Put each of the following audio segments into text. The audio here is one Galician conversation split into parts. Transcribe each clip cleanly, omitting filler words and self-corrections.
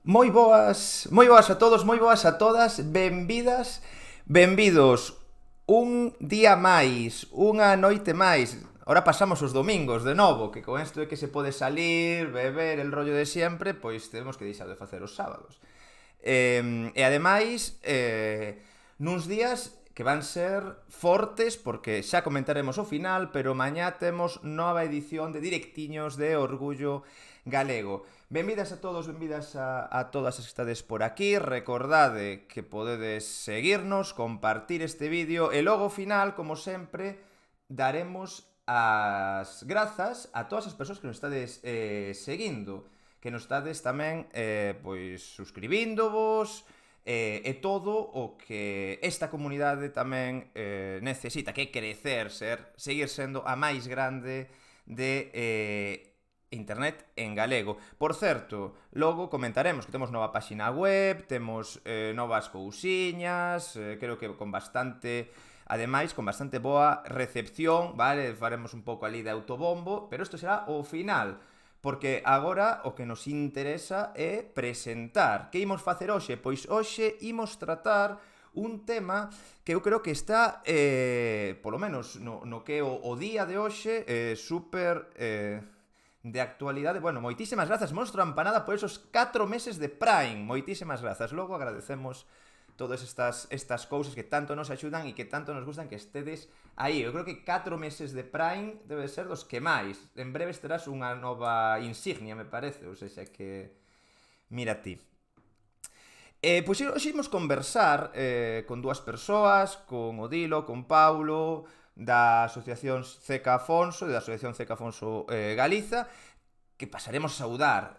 Moi boas a todos, moi boas a todas, benvidos un día máis, unha noite máis. Ahora pasamos os domingos de novo, que con isto de que se pode salir, beber, el rollo de sempre, pois temos que deixar de facer os sábados. E ademais, nuns días que van ser fortes, porque xa comentaremos o final, pero mañá temos nova edición de Directiños de Orgullo Galego. Benvidas a todos, benvidas a todas as que estades por aquí. Recordade que podedes seguirnos, compartir este vídeo e logo ao final, como sempre, daremos as grazas a todas as persoas que nos estades seguindo, que nos estades tamén pois suscribíndovos e todo o que esta comunidade tamén necesita, que é crecer, seguir sendo a máis grande de Internet en galego. Por certo, logo comentaremos que temos nova páxina web, temos novas cousiñas, creo que con bastante, ademais, con bastante boa recepción, vale? Faremos un pouco ali de autobombo, pero isto será o final, porque agora o que nos interesa é presentar. Que imos facer hoxe? Pois hoxe imos tratar un tema que eu creo que está, polo menos no que é o día de hoxe, super de actualidade. Bueno, moitísimas grazas, Monstro Empanada, por esos 4 meses de Prime. Moitísimas grazas. Logo agradecemos todas estas cousas que tanto nos axudan e que tanto nos gustan que estedes aí. Eu creo que 4 meses de Prime debe ser dos que máis. En breve terás unha nova insignia, me parece. Ou seja que... Mira ti. Pois hoxe imos conversar con dúas persoas, con Odilo, con Paulo, da Asociación CECA Afonso, da Asociación CECA Afonso Galiza, que pasaremos a saudar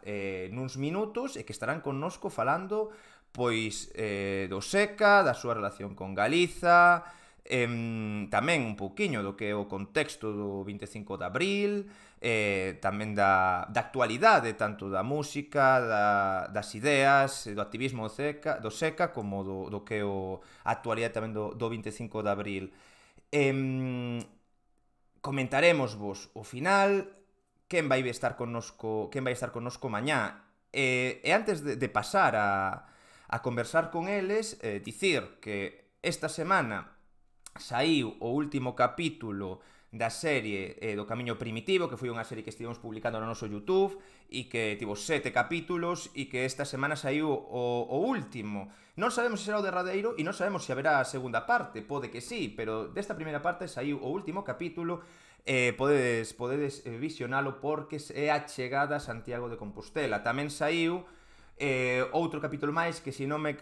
nuns minutos e que estarán connosco falando pois do SECA, da súa relación con Galiza, tamén un pouquiño do que é o contexto do 25 de abril, tamén da actualidade, tanto da música, das ideas, do activismo do SECA, como do que é a actualidade tamén do 25 de abril. Comentaremos vos o final, quen vai estar connosco mañá. E antes de pasar a conversar con eles, dicir que esta semana saiu o último capítulo da serie do Camiño Primitivo, que foi unha serie que estivemos publicando no noso YouTube e que tivo 7 capítulos e que esta semana saiu o último. Non sabemos se será o derradeiro e non sabemos se haberá a segunda parte, pode que sí, pero desta primeira parte saiu o último capítulo. Podedes visionalo porque é a chegada a Santiago de Compostela. Tamén saiu outro capítulo máis que, se non me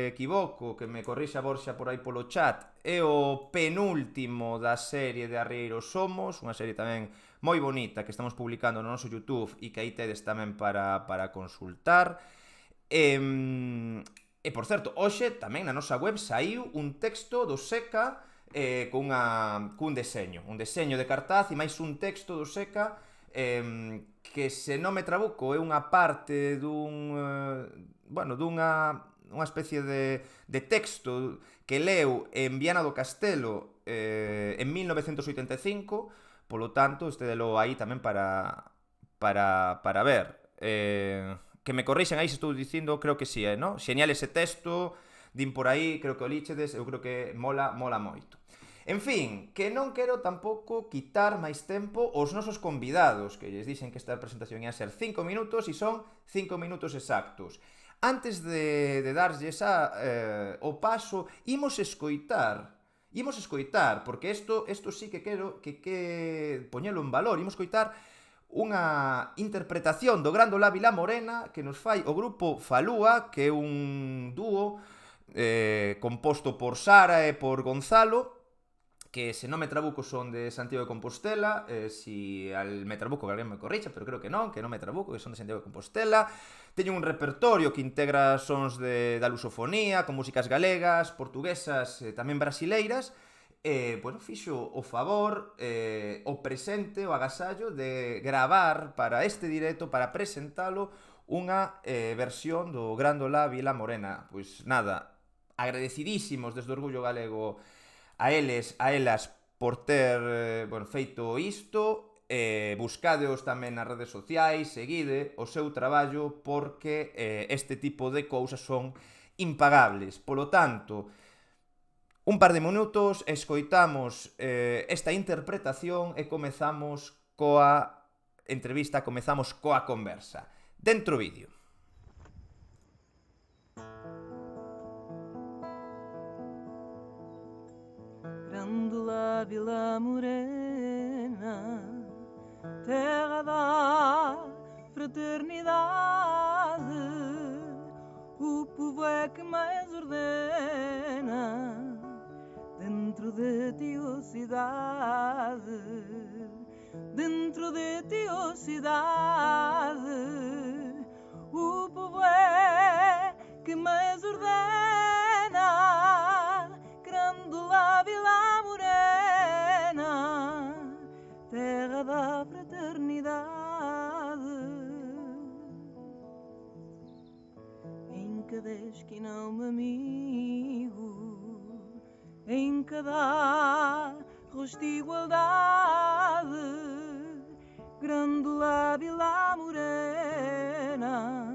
equivoco, que me corrixa Borxa por aí polo chat, é o penúltimo da serie de Arrieiros Somos, unha serie tamén moi bonita que estamos publicando no noso YouTube e que aí tedes tamén para consultar. E por certo, hoxe tamén na nosa web saiu un texto do SECA cun deseño de cartaz e máis un texto do SECA que, se non me trabuco, é unha parte dunha especie de texto que leu en Viana do Castelo en 1985, polo tanto, estédelo aí tamén para ver. Que me corrixen aí se estou dicindo, creo que sí, no? Xenial ese texto, din por aí, creo que o lichedes, eu creo que mola moito. En fin, que non quero tampouco quitar máis tempo aos nosos convidados, que lles dixen que esta presentación ia ser 5 minutos e son 5 minutos exactos. Antes de darlles o paso, imos escoitar, porque isto sí que quero que poñelo en valor. Imos escoitar unha interpretación do Grando La Vila Morena que nos fai o grupo Falúa, que é un dúo composto por Sara e por Gonzalo, que, se non me trabuco, son de Santiago de Compostela. Si me trabuco, que alguén me corrixa, pero creo que non me trabuco, que son de Santiago de Compostela. Teñen un repertorio que integra sons da lusofonía, con músicas galegas, portuguesas, tamén brasileiras. Bueno, fixo o favor, o presente, o agasallo de gravar para este directo, para presentalo, unha versión do Grándola Vila Morena. Pois nada, agradecidísimos desde o Orgullo Galego a elas por ter feito isto. buscadeos tamén nas redes sociais, seguide o seu traballo porque este tipo de cousas son impagables. Polo tanto, un par de minutos, escoitamos esta interpretación e comezamos coa entrevista, comezamos coa conversa. Dentro vídeo. Grândola Vila Morena, terra da fraternidade, o povo é que mais ordena, dentro de ti, ó cidade, dentro de ti, ó cidade, o povo é que mais ordena, Grândola Vila Morena, terra da fraternidade. Em cada esquina um amigo, em cada rosto igualdade, Grândola Vila Morena,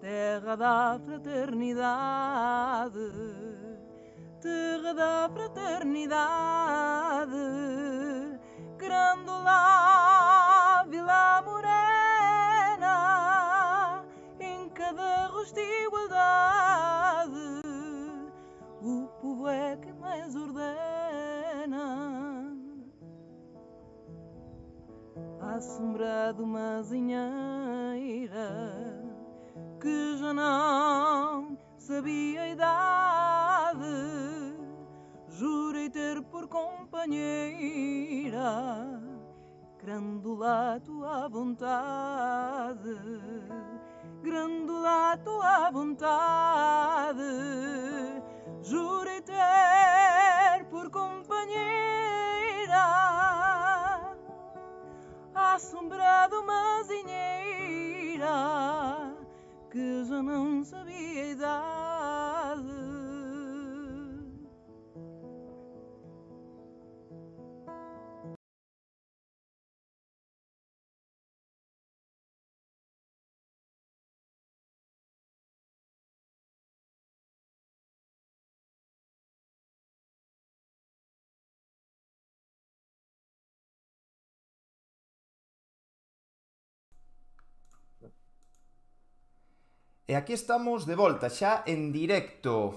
terra da fraternidade, terra da fraternidade, Grândola Vila Morena, em cada rosto igualdade, o povo é que mais ordena. À sombra de uma azinheira que já não sabia a idade, jurei ter por companheira Grândola a tua vontade, Grândola a tua vontade, jurei ter por companheira à sombra de uma azinheira que já não sabia a idade. E aquí estamos de volta, xa en directo.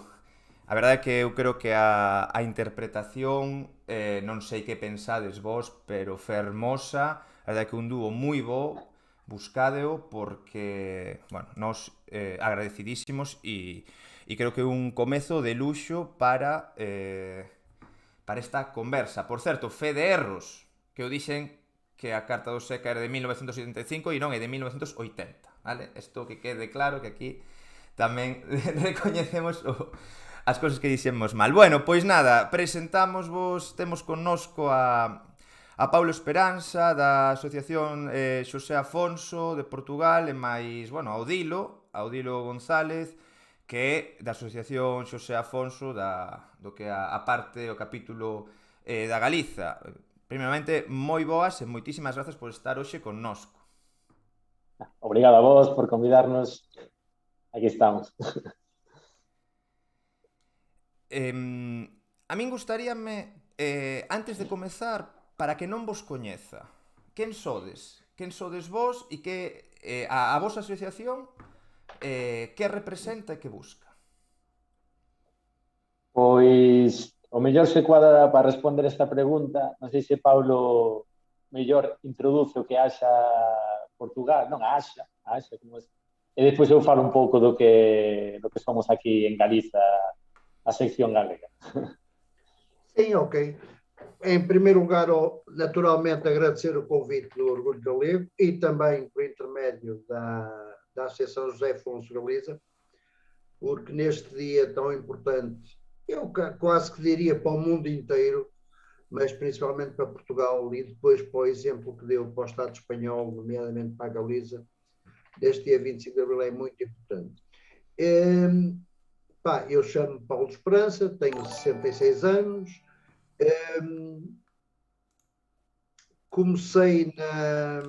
A verdade é que eu creo que a interpretación, non sei que pensades vos, pero fermosa. A verdade é que un dúo moi bo, buscádeo, porque, bueno, nos agradecidísimos e creo que un comezo de luxo para esta conversa. Por certo, fe de erros, que o dixen que a Carta do Seca era de 1985 e non é de 1980. Vale? Isto que quede claro que aquí tamén recoñecemos as cousas que dixemos mal. Bueno, pois nada, presentamos temos connosco a Paulo Esperanza da Asociación Xosé Afonso de Portugal e máis, bueno, a Odilo González, que é da Asociación Xosé Afonso do que a parte, o capítulo da Galiza. Primeiramente, moi boas e moitísimas grazas por estar hoxe connosco. Obrigado a vos por convidarnos. Aquí estamos. A min gustaríame, antes de comezar, para que non vos coñeza, quen sodes? Quen sodes vos e que a vosa asociación que representa e que busca? Pois o mellor se cuadra para responder esta pregunta. Non sei se Paulo mellor introduce o que haxa Portugal, non a Axa como é. E despois eu falo un pouco do que somos aquí en Galiza, a sección galega. Sim, ok. Em primeiro lugar, naturalmente, agradecer o convite do Orgulho Galego e também por intermédio da Associação José Afonso Galiza, porque neste dia tão importante, eu quase que diria para o mundo inteiro, mas principalmente para Portugal e depois para o exemplo que deu para o Estado espanhol, nomeadamente para a Galiza, este dia 25 de abril é muito importante. Eu chamo-me Paulo Esperança, tenho 66 anos, comecei a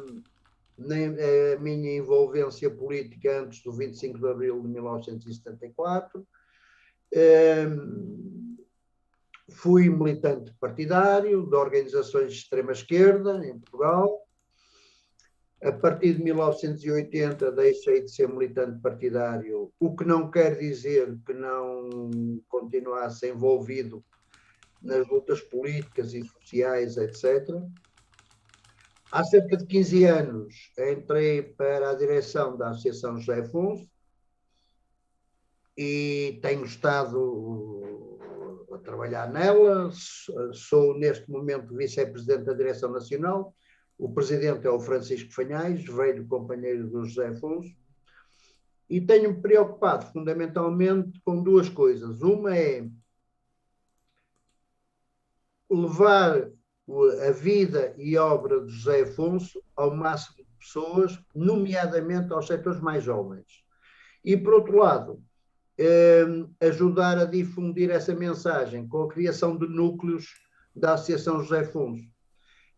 minha envolvência política antes do 25 de abril de 1974. Fui militante partidário de organizações de extrema-esquerda em Portugal. A partir de 1980 deixei de ser militante partidário, o que não quer dizer que não continuasse envolvido nas lutas políticas e sociais, etc. Há cerca de 15 anos entrei para a direção da Associação José Afonso e tenho estado a trabalhar nela. Sou neste momento vice-presidente da direção nacional. O presidente é o Francisco Fanhais, velho companheiro do José Afonso, e tenho-me preocupado fundamentalmente com duas coisas. Uma é levar a vida e obra de José Afonso ao máximo de pessoas, nomeadamente aos setores mais jovens. E, por outro lado, ajudar a difundir essa mensagem com a criação de núcleos da Associação José Afonso.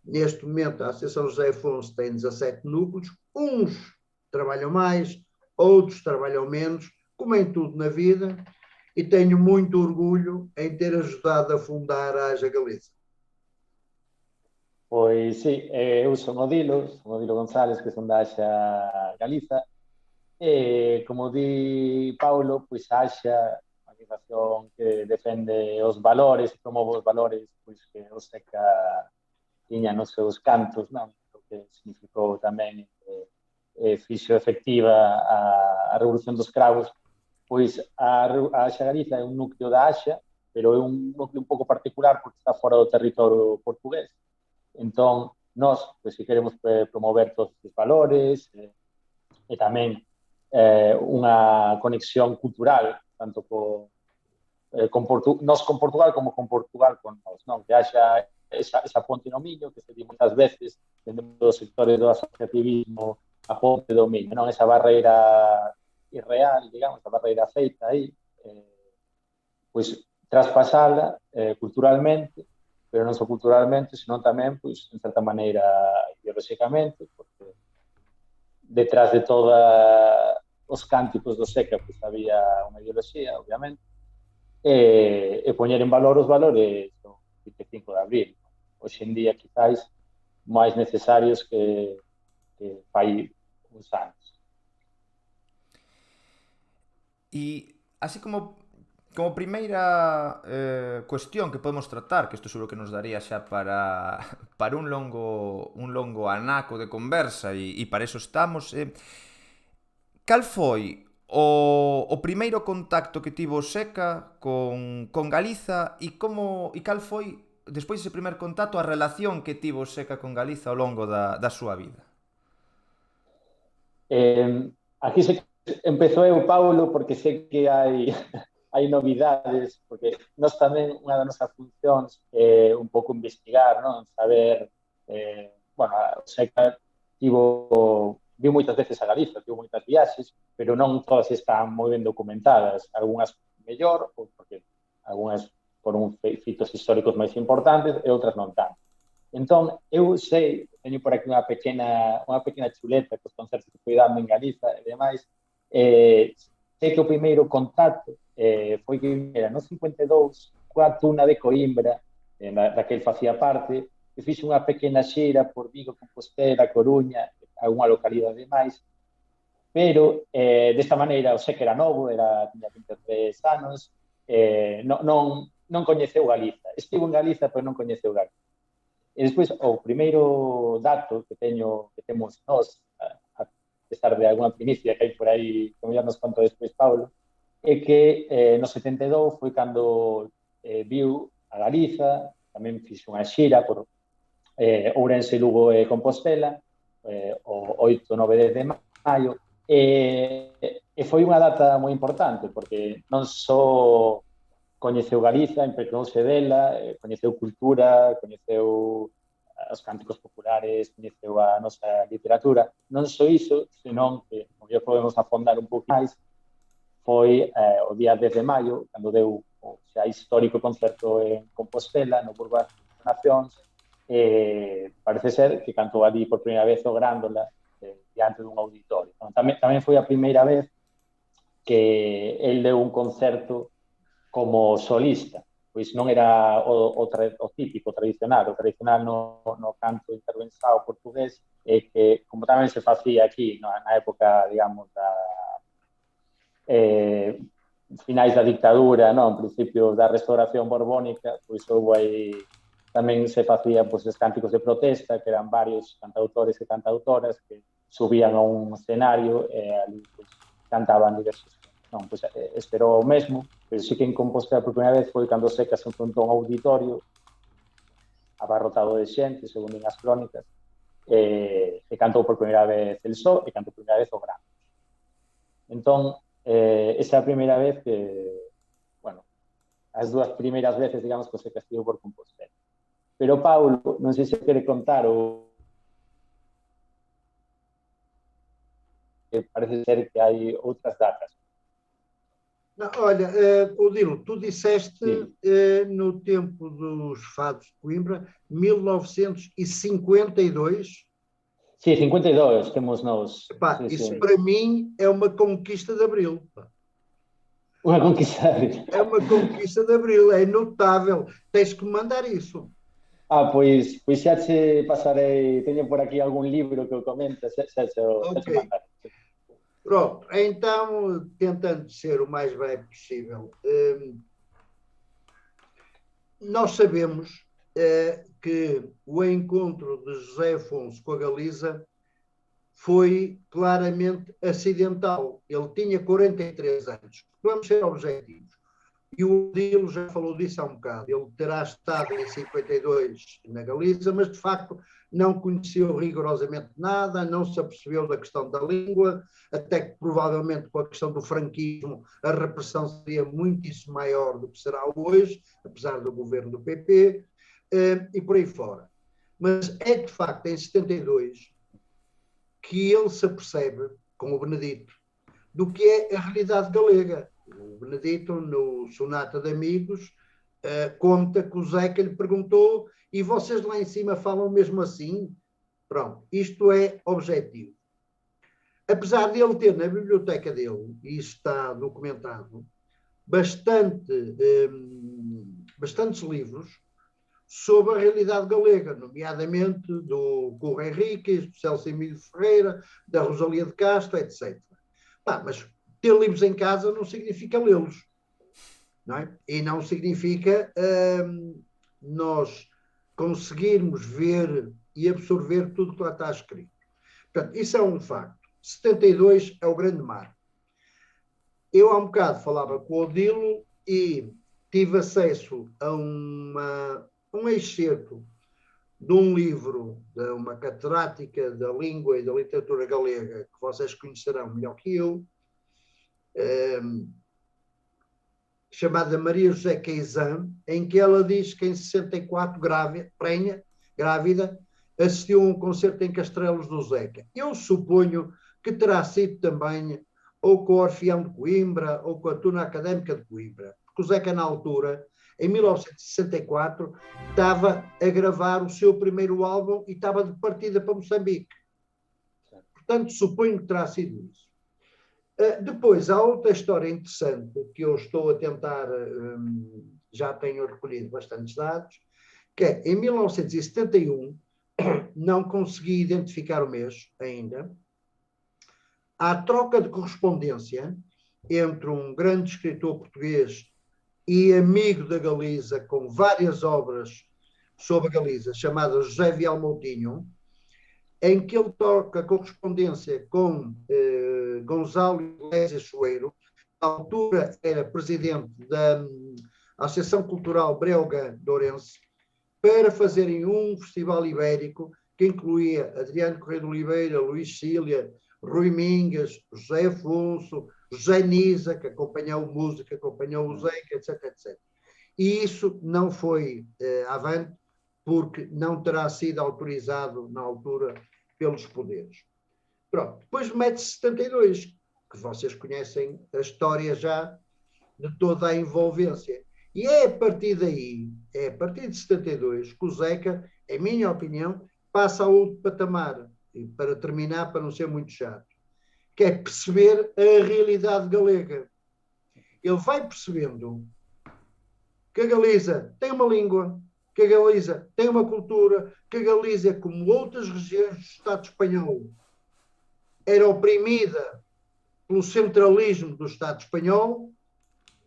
Neste momento, a Associação José Afonso tem 17 núcleos, uns trabalham mais, outros trabalham menos, como em tudo na vida, e tenho muito orgulho em ter ajudado a fundar a Haja Galiza. Pois sí, eu son Odilo González, que son da Haxa Galiza, e como di Paulo, pois a Haxa, a organización que defende os valores, promove os valores pois, que o SECA tiña nos seus cantos, non? O que significou tamén fixo efectiva a Revolución dos Cravos. Pois a Haxa Galiza é un núcleo da Haxa, pero é un núcleo un pouco particular porque está fora do territorio portugués. Entón, nós, pois, que queremos promover todos os valores e tamén unha conexión cultural, tanto nós con Portugal como con Portugal con nós, non? Que haxa esa ponte no Miño, que se di moitas veces, dentro dos sectores do asociativismo, a ponte do Miño, non? Esa barreira irreal, digamos, a barreira feita aí, pois, traspasala culturalmente, pero non só culturalmente, senón tamén, pois, en certa maneira, ideolóxicamente, porque detrás de todos os cánticos do SECA, pois, había unha ideoloxía, obviamente, e poñer en valor os valores do 25 de abril. Hoxe en día, quizáis, máis necesarios que fai uns anos. E así como primeira cuestión que podemos tratar, que isto seguro que nos daría xa para un longo anaco de conversa, e para eso estamos, cal foi o primeiro contacto que tivo o SECA con Galiza e cal foi, despois dese primer contacto, a relación que tivo o SECA con Galiza ao longo da súa vida? Aquí se empezou eu, Paulo, porque sei que hai novidades, porque nós tamén, unha das nosas funcións é un pouco investigar, non? Saber, bueno, o SECA viu moitas veces a Galiza, viu moitas viaxes, pero non todas están moi ben documentadas, algunhas mellor, porque algunhas foron feitos históricos máis importantes e outras non tanto. Entón, eu sei, teño por aquí unha pequena chuleta cos concertos que fui dando en Galiza e demais, sei que o primeiro contacto foi que era no 52, coa Tuna de Coimbra, da que el facía parte, que fixe unha pequena xeira por Vigo, Compostela, Coruña, algunha localidade máis, pero desta maneira, o sei que era novo, tiña 23 anos, non coñeceu Galiza. Estivo en Galiza, pero non coñeceu Galiza. E despois, o primeiro dato que temos nós, a pesar de alguna primicia que hai por aí, como ya nos contou despois Paulo, é que no 72 foi cando viu a Galiza, tamén fixe unha xira por Ourense, Lugo e Compostela, o 8, 9, 10 de maio, e foi unha data moi importante, porque non só coñeceu Galiza, impregnouse dela, coñeceu cultura, coñeceu os cánticos populares, coñeceu a nosa literatura. Non só iso, senón que, como já podemos afondar un pouco máis, foi o día 10 de maio, cando deu o xa histórico concerto en Compostela, no Burgo das Nacións, parece ser que cantou ali por primeira vez o Grándola diante dun auditorio. Entón, tamén foi a primeira vez que el deu un concerto como solista, pois non era o típico tradicional, o tradicional no canto intervensado portugués, que como tamén se facía aquí na época, digamos, finais da dictadura, en principio da restauración borbónica, pois houve aí tamén se facían pois, os cánticos de protesta, que eran varios cantautores e cantautoras que subían a un escenario e ali pois, cantaban diversos. Non, pois, esperou o mesmo, pero sí que en Compostela por primeira vez foi cando Seca se enfrontou a un auditorio abarrotado de xente, segundo as crónicas, e cantou por primeira vez el Só e cantou por primeira vez o Gran. Entón, esa é a primeira vez que, bueno, as dúas primeiras veces, digamos, que se castigou por Compostela. Pero Paulo, non sei se quere contar ou parece ser que hai outras datas. Não, olha, Odilo, tu disseste no tempo dos Fados de Coimbra, 1952. Sim, 52 temos nós. Epá, isso para mim é uma conquista de Abril. Pá. Uma conquista de Abril. É uma conquista de Abril, é notável. Tens que mandar isso. Pois xa te pasarei, teño por aquí algún libro que o comenta, xa te mandar. Pronto, então, tentando ser o mais breve possível, nós sabemos que o encontro de José Afonso com a Galiza foi claramente acidental. Ele tinha 43 anos. Vamos ser objetivos. E o Odilo já falou disso há um bocado. Ele terá estado em 52 na Galiza, mas de facto não conheceu rigorosamente nada, não se apercebeu da questão da língua, até que provavelmente com a questão do franquismo a repressão seria muitíssimo maior do que será hoje, apesar do governo do PP, e por aí fora. Mas é de facto em 72 que ele se apercebe, com o Benedito, do que é a realidade galega. O Benedito, no Sonata de Amigos, conta que o Zeca lhe perguntou: e vocês lá em cima falam mesmo assim? Pronto, isto é objetivo. Apesar de ele ter na biblioteca dele, e isso está documentado, bastantes livros sobre a realidade galega, nomeadamente do Curro Henriques, do Celso Emílio Ferreira, da Rosalia de Castro, etc. Mas ter livros em casa não significa lê-los, não é? E não significa nós conseguirmos ver e absorver tudo que lá está escrito. Portanto, isso é um facto. 72 é o grande marco. Eu há um bocado falava com o Odilo e tive acesso a um excerto de um livro de uma catedrática da língua e da literatura galega, que vocês conhecerão melhor que eu, chamada Maria José Queizan, em que ela diz que em 64, grávida, assistiu a um concerto em Castrelos do Zeca. Eu suponho que terá sido também ou com o Orfeão de Coimbra ou com a Turma Académica de Coimbra, porque o Zeca, na altura, em 1964, estava a gravar o seu primeiro álbum e estava de partida para Moçambique. Portanto, suponho que terá sido isso. Depois, há outra história interessante que eu estou a tentar, já tenho recolhido bastantes dados, que é, em 1971, não consegui identificar o mês ainda, há troca de correspondência entre um grande escritor português e amigo da Galiza, com várias obras sobre a Galiza, chamado José Vial Moutinho, em que ele troca correspondência com Gonçalo Iglesias Soeiro, na altura era presidente da Associação Cultural Breuga de Ourense, para fazerem um festival ibérico que incluía Adriano Correia de Oliveira, Luís Cília, Rui Mingas, José Afonso, José Nisa, que acompanhou música, acompanhou o Zeca, etc, etc. E isso não foi avante, porque não terá sido autorizado na altura pelos poderes. Pronto, depois mete-se 72, que vocês conhecem a história já de toda a envolvência. E é a partir daí, é a partir de 72, que o Zeca, em minha opinião, passa a outro patamar. E para terminar, para não ser muito chato, que é perceber a realidade galega. Ele vai percebendo que a Galiza tem uma língua, que a Galiza tem uma cultura, que a Galiza, como outras regiões do Estado espanhol, era oprimida pelo centralismo do Estado espanhol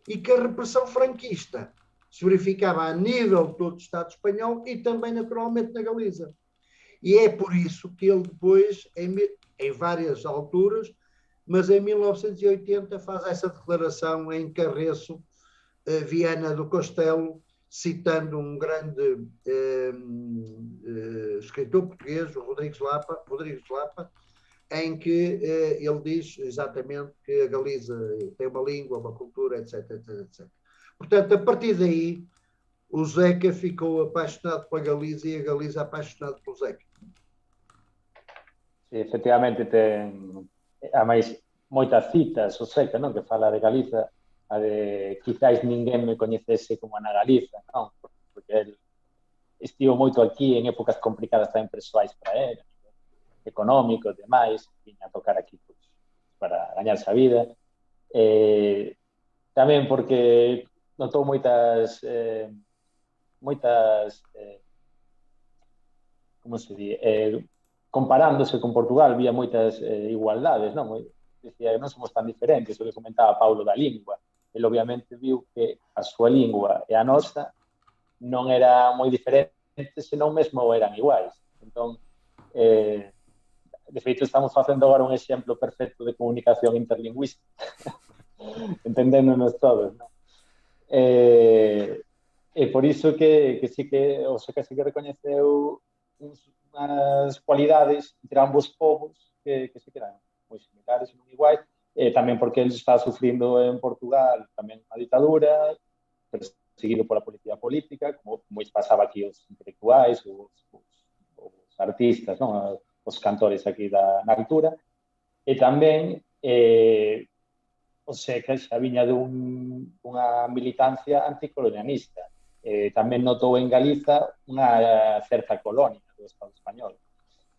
e que a repressão franquista se verificava a nível de todo o Estado espanhol e também, naturalmente, na Galiza. E é por isso que ele depois, em várias alturas, mas em 1980 faz essa declaração em Carreço, Viana do Castelo, citando um grande escritor português, o Rodrigues Lapa, em que ele diz exatamente que a Galiza tem uma língua, uma cultura, etc, etc, etc. Portanto, a partir daí, o Zeca ficou apaixonado pela Galiza e a Galiza apaixonada pelo Zeca. Sí, efectivamente, a máis moitas citas, o Seca, non? Que fala de Galiza, a de quizáis ninguén me coñecese como Ana Galiza, non? Porque el estivo moito aquí en épocas complicadas tamén persoais para él, económicos, demais, viña a tocar aquí pues, para gañarse a vida. Tamén porque notou moitas como se di, comparándose con Portugal, vía moitas igualdades, non? Decía, non somos tan diferentes, o que comentaba Paulo da lingua. Ele obviamente viu que a súa lingua e a nosa non era moi diferente, senón mesmo eran iguais. Entón, de feito, estamos facendo agora un exemplo perfecto de comunicación interlingüística, entendéndonos todos, non? E por iso que sí que o Seca sí que recoñeceu unhas cualidades entre ambos povos que sí que eran moi similares e moi iguais, tamén porque ele está sufrindo en Portugal tamén a ditadura, perseguido pola policía política, como pasaba aquí os intelectuais, os artistas, non? Os cantores aquí na altura, e tamén o Seca xa viña dunha militancia anticolonialista. Tamén notou en Galiza unha certa colonia do Estado español.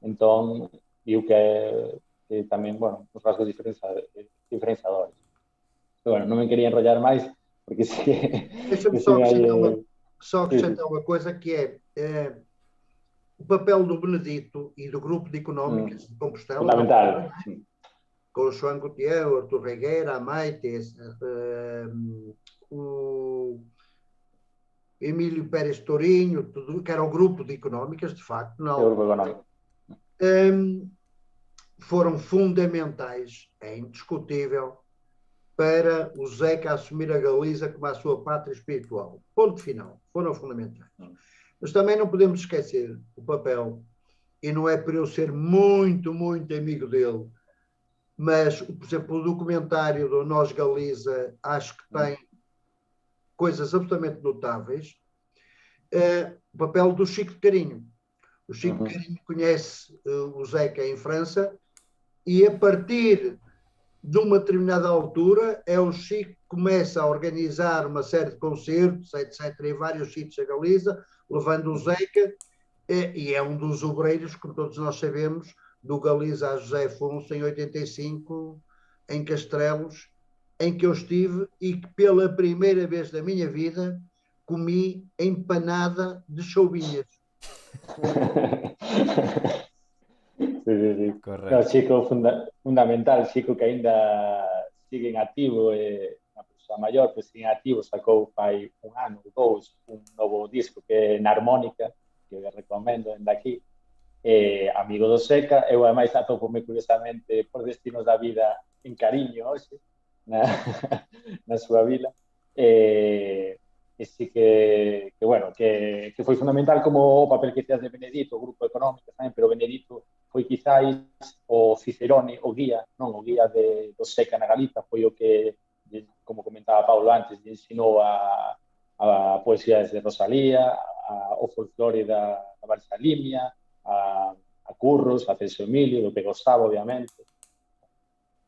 Entón, viu que tamén, bueno, os rasgos diferenciadores. Pero, bueno, non me quería enrollar máis, porque sí que... Deixa-me só acrescentar uma coisa, que é o papel do Benedito e do grupo de económicas de Compostela. Fundamental. Com o João Gutiérrez, o Artur Regueira, a Maite, o Emílio Pérez Tourinho, tudo, que era o grupo de económicas, de facto, não, foram fundamentais, é indiscutível, para o Zeca assumir a Galiza como a sua pátria espiritual. Ponto final. Foram fundamentais. Mas também não podemos esquecer o papel, e não é por eu ser muito, muito amigo dele, mas, por exemplo, o documentário do Nós Galiza, acho que tem coisas absolutamente notáveis. O papel do Chico de Carinho. O Chico de Carinho conhece o Zeca em França e, a partir de uma determinada altura, é o Chico que começa a organizar uma série de concertos, etc., em vários sítios da Galiza, levando o Zeca, e é um dos obreiros, como todos nós sabemos, do Galiza a José Afonso, em 85, em Castrelos, em que eu estive e que pela primeira vez da minha vida comi empanada de choubinhas. Sí. No, Chico fundamental, Chico que ainda sigue en activo, unha persoa maior, pois sigue en activo, sacou fai un ano ou dous un novo disco que é na Harmónica, que eu recomendo dende aquí, amigo do Seca. Eu ademais atopome curiosamente por destinos da vida en Cariño hoxe na súa vila, e sí que bueno, que foi fundamental como o papel que fez de Benedito, o grupo económico tamén, pero Benedito foi quizáis o Cicerone, o guía, non, o guía do Seca na Galiza, foi o que, como comentaba Paulo antes, ensinou a poesía de Rosalía, o folclore da Valsalimia, a Curros, a Celso Emilio, do que gostaba, obviamente.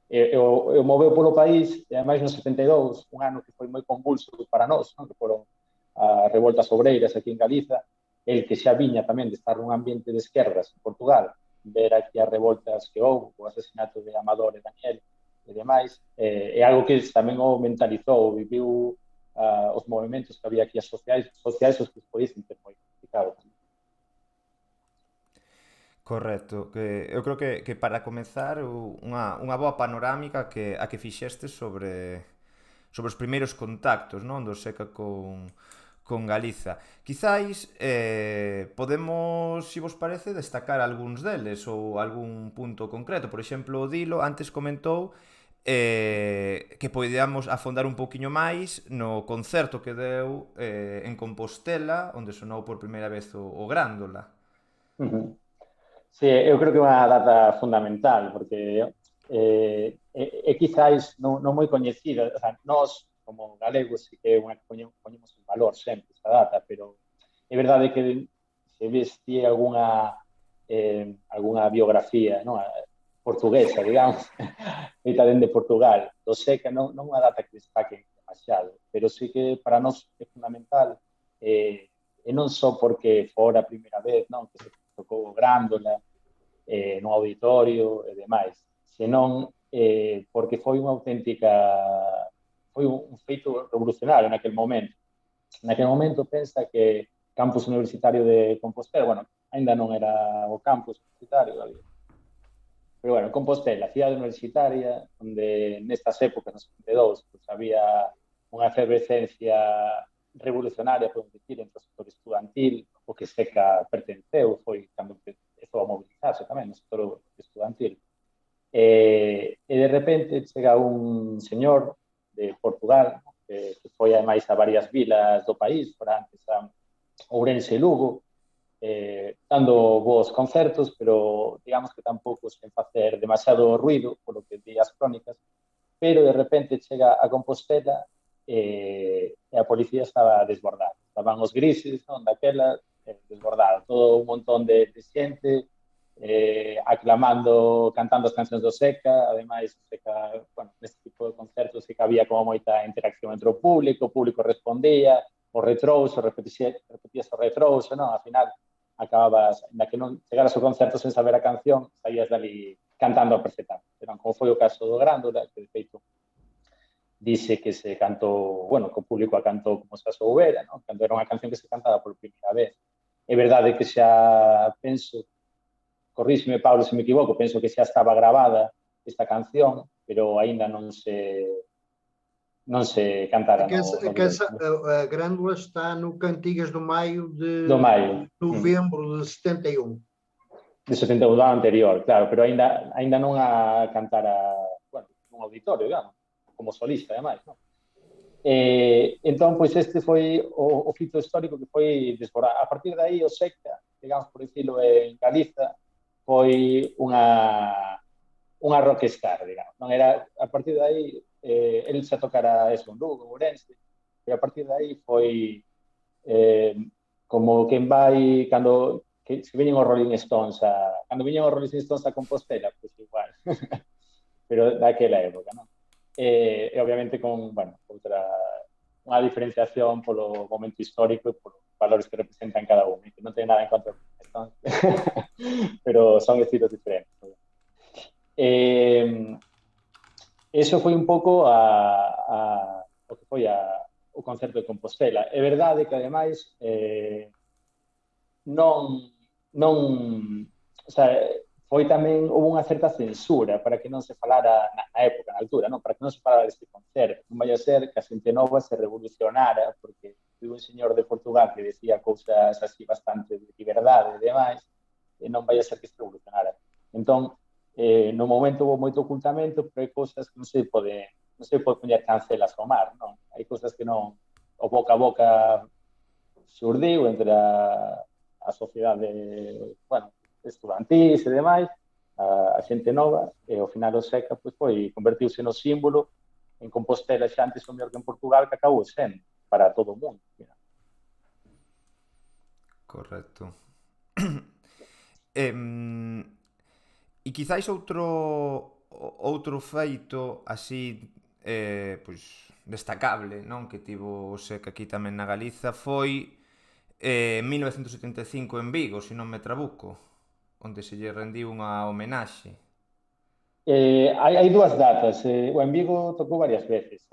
E o moveu polo país, e ademais no 72, un ano que foi moi convulso para nós, non? Que foron as revoltas obreiras aquí en Galiza, el que xa viña tamén de estar nun ambiente de esquerdas en Portugal, ver aquí as revoltas que houve, o asesinato de Amador e Daniel e demais, é algo que tamén o mentalizou, viviu os movimentos que había aquí as sociais os que os podían ter moi complicado. Correcto, que eu creo que para comezar unha boa panorámica a que fixeste sobre os primeiros contactos, non, do SECA con Galiza. Quizáis podemos, se vos parece, destacar algúns deles ou algún punto concreto. Por exemplo, o Dilo antes comentou que podíamos afondar un poquinho máis no concerto que deu en Compostela, onde sonou por primeira vez o Grándola. Sí, eu creo que é unha data fundamental, porque é quizáis non moi coñecida. O sea, nós, como galegos, sí que é unha que poñemos en valor sempre esta data, pero é verdade que se veste algunha biografía, non? Portuguesa, digamos, feita dende Portugal, do SECA, non unha data que destaque demasiado, pero sí que para nós é fundamental, e non só porque fora a primeira vez, non, que se tocou Grándola no auditorio e demais, senón porque foi unha auténtica, foi un feito revolucionario naquel momento. Naquel momento pensa que campus universitario de Compostela, bueno, ainda non era o campus universitario, pero bueno, Compostela, cidade universitaria, onde nestas épocas, no 72, pues, había unha efervescencia revolucionaria, podemos dicir, entre o sector estudantil, o que SECA pertenceu, foi cando empezou a mobilizarse tamén no sector estudantil. E de repente chega un señor de Portugal, que foi ademais a varias vilas do país, fora antes a Ourense e Lugo, dando vos concertos, pero digamos que tampouco sen facer demasiado ruido, polo que di as crónicas, pero de repente chega a Compostela e a policía estaba desbordada. Estaban os grises, non, daquela, desbordada. Todo un montón de xente aclamando, cantando as cancións do SECA. Ademais, SECA, bueno, neste tipo de concertos sí que había como moita interacción entre o público respondía, o retrouso, repetías o retrouso, non? Ao final, acababas, na que non chegaras ao concerto sen saber a canción, saías dali cantando perfectamente. Pero como foi o caso do Grándola, que de feito dice que se cantou, bueno, que o público a cantou como se a soubera, non? Cando era unha canción que se cantaba por primeira vez. É verdade que xa penso, corríxeme, Pablo, se me equivoco, penso que xa estaba grabada esta canción, pero aínda non se cantara a Grândola está no Cantigas do Maio de novembro de 71. De 71 do ano anterior, claro, pero aínda non a cantara, bueno, nun auditorio, digamos, como solista, ademais, non? Entón, pois este foi o fito histórico que foi desbordar. A partir de aí, o SECA, digamos, por dicilo, en Galiza, foi unha rockstar, digamos. Non era, a partir de aí, el xa tocara eso, en Lugo, Ourense, e a partir de aí foi como quen vai cando se viñen os Rolling Stones cando viñen os Rolling Stones a Compostela, pois igual. Pero daquela época, non? E obviamente con, bueno, unha diferenciación polo momento histórico e polos valores que representan cada un, que non ten nada en contra de Stones, pero son estilos diferentes. Eso foi un pouco o que foi o concerto de Compostela. É verdade que, ademais, o sea, foi tamén, houve unha certa censura para que non se falara na época, na altura, non? Para que non se falara deste concerto. Non vai a ser que a xente nova se revolucionara, porque foi un señor de Portugal que decía cousas así bastante de liberdade e demais, e non vai a ser que se revolucionara. Entón, no momento houve moito ocultamento, pero hai cousas que non se pode poñer cancelas ao mar, non? Hai cousas que non, o boca a boca xurdiu entre a sociedade, bueno, estudantís e demais, a xente nova, e ao final o SECA foi convertiuse no símbolo en Compostela xa antes o mellor que en Portugal, que acabou sendo para todo o mundo. Correcto. E quizáis outro outro feito así pois destacable, non, que tivo o SEC aquí tamén na Galiza foi 1975 en Vigo, se non me trabuco, onde se lle rendiu unha homenaxe. Hai dúas datas. O en Vigo tocou varias veces.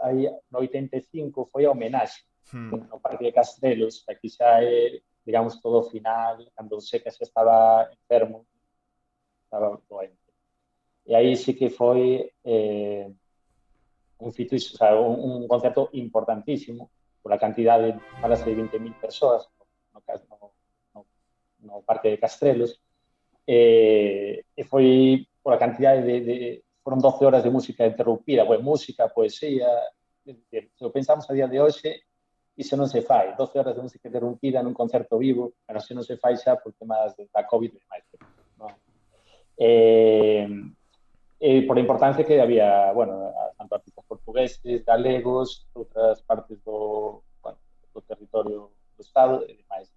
No 85 foi a homenaxe no Parque de Castrelos, que aquí xa é, digamos, todo o final, cando o Seca xa estaba enfermo, estaba doente. E aí sí que foi un fito, o sea, un concerto importantísimo, pola cantidade, falase de 20.000 persoas no Parque de Castrelos, e foi pola cantidade foron 12 horas de música interrumpida, música, poesía, se o pensamos a día de hoxe, iso non se fai, 12 horas de música interrumpida nun concerto vivo, pero se non se fai xa por temas da COVID e demais, non? Por a importancia que había, tanto artistas portugueses, galegos, outras partes do territorio do Estado e demais.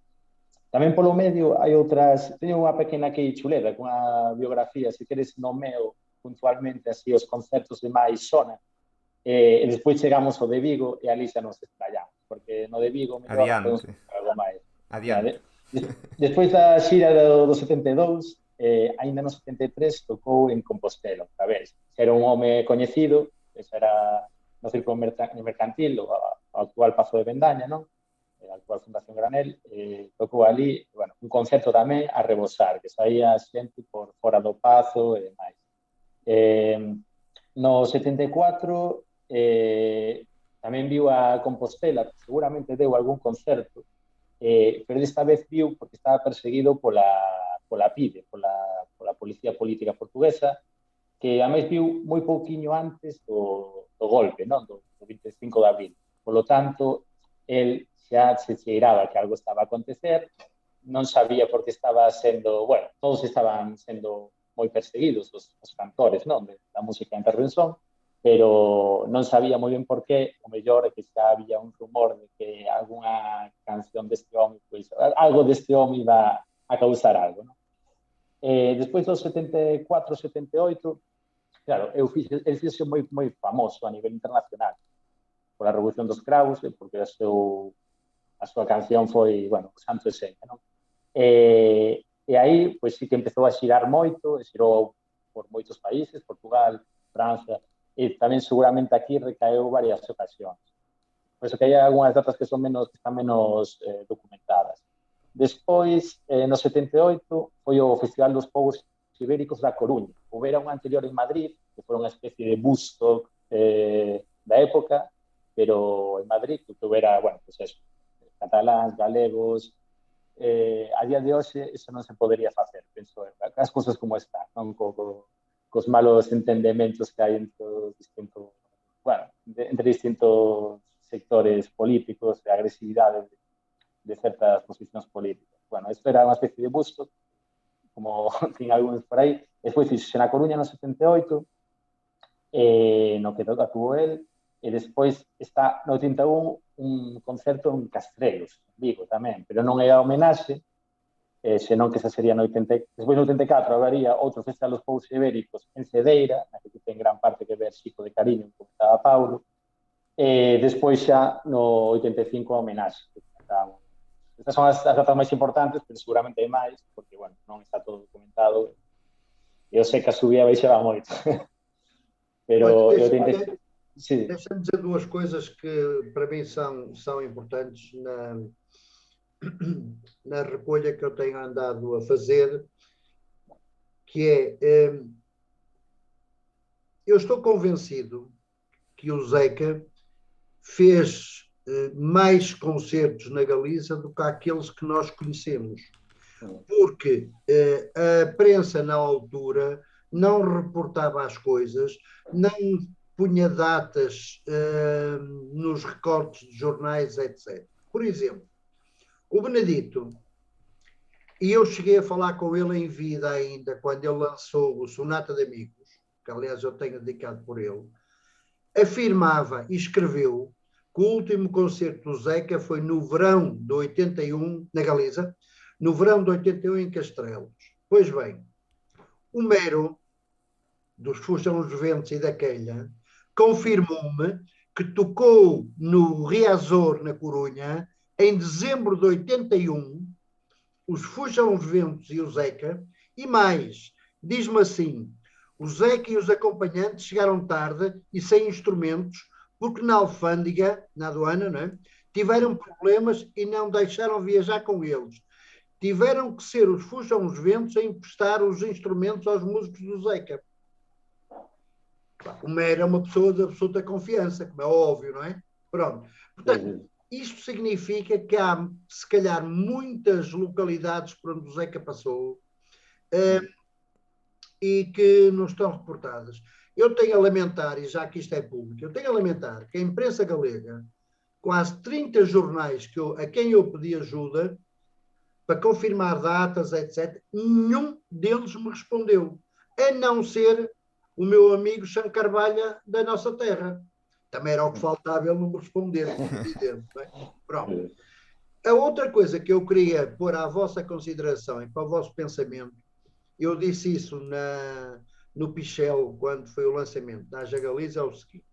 Tamén polo medio hai outras, teño unha pequena que chuleda, con a biografía, se queres nomeo puntualmente así os concertos de máis zona, e despois chegamos ao de Vigo e ali xa nos explayamos, porque no de Vigo mellor podemos algo máis. Adiante. Despois da xira do 72, ainda no 73 tocou en Compostela, outra vez. Era un home coñecido, era no Círculo Mercantil, o actual Pazo de Bendaña, non? A actual Fundación Granel, tocou ali, un concerto tamén a rebosar, que saía xente por fora do Pazo e demais. No 74 tamén viu a Compostela, seguramente deu algún concerto, pero desta vez viu porque estaba perseguido pola PIDE, pola Policía Política Portuguesa, que a máis viu moi pouquiño antes do golpe, non? Do 25 de abril. Por lo tanto, el xa se cheiraba que algo estaba a acontecer, non sabía por que estaba sendo, todos estaban sendo moi perseguidos, os cantores, non? Da música en intervención, pero non sabía moi ben por qué, o mellor é que xa había un rumor de que algunha canción deste home, pois, algo deste home iba a causar algo, non? Despois do 74, 78, claro, el fixo moi famoso a nivel internacional pola Revolución dos Cravos, porque a súa canción foi, o Santo de Seña, non? E aí, pois, sí que empezou a xirar moito, e xirou por moitos países, Portugal, Francia, e tamén seguramente aquí recaeu varias ocasións. Por iso que hai algunhas datas que están menos documentadas. Despois, no 78, foi o Festival dos Povos Ibéricos da Coruña. Houbera un anterior en Madrid, que foi unha especie de Woodstock da época, pero en Madrid, que houbera, pues eso, cataláns, galegos. A día de hoxe, iso non se podería facer, penso, as cousas como están, non? Cos malos entendementos que hai entre distintos sectores políticos, de agresividade de certas posicións políticas. Isto era unha especie de busto, como tin algúns por aí. Despois fixo na Coruña no 78, no que actuou el, e despois está no 81 un concerto en Castrelos, Vigo tamén, pero non é a homenaxe, senón que esa sería no 80. Despois no 84 habería outro Festival dos Povos Ibéricos en Cedeira, na que ten gran parte que ver Xico de Cariño, como estaba Paulo, e despois xa no 85 a homenaxe. Estas son as datas máis importantes, pero seguramente hai máis, porque, non está todo documentado, e eu sei que a subía baixaba moito. Pero eu tentei... Deixa-me dizer duas coisas que para mim são importantes na recolha que eu tenho andado a fazer, que é, eu estou convencido que o Zeca fez mais concertos na Galiza do que aqueles que nós conhecemos, porque a prensa na altura não reportava as coisas, não punha datas nos recortes de jornais, etc. Por exemplo, o Benedito, e eu cheguei a falar com ele em vida ainda, quando ele lançou o Sonata de Amigos, que aliás eu tenho dedicado por ele, afirmava e escreveu que o último concerto do Zeca foi no verão de 81, na Galiza, no verão de 81 em Castrelos. Pois bem, o Mero dos Fujam os Ventos e da Quelha, confirmou-me que tocou no Riazor, na Corunha, em dezembro de 81, os Fujam os Ventos e o Zeca, e mais, diz-me assim, o Zeca e os acompanhantes chegaram tarde e sem instrumentos, porque na alfândega, na aduana, não é? Tiveram problemas e não deixaram viajar com eles. Tiveram que ser os Fujam os Ventos a emprestar os instrumentos aos músicos do Zeca. Como era uma pessoa de absoluta confiança, como é óbvio, não é? Pronto. Portanto, isto significa que há, se calhar, muitas localidades por onde o Zeca passou e que não estão reportadas. Eu tenho a lamentar, e já que isto é público, eu tenho a lamentar que a imprensa galega, quase 30 jornais a quem eu pedi ajuda para confirmar datas, etc., nenhum deles me respondeu, a não ser o meu amigo Xan Carvalho da nossa terra. Também era o que faltava ele não me responder, como evidente. Não é? Pronto. A outra coisa que eu queria pôr à vossa consideração e para o vosso pensamento, eu disse isso no Pichel, quando foi o lançamento da Haja Galiza, é o seguinte.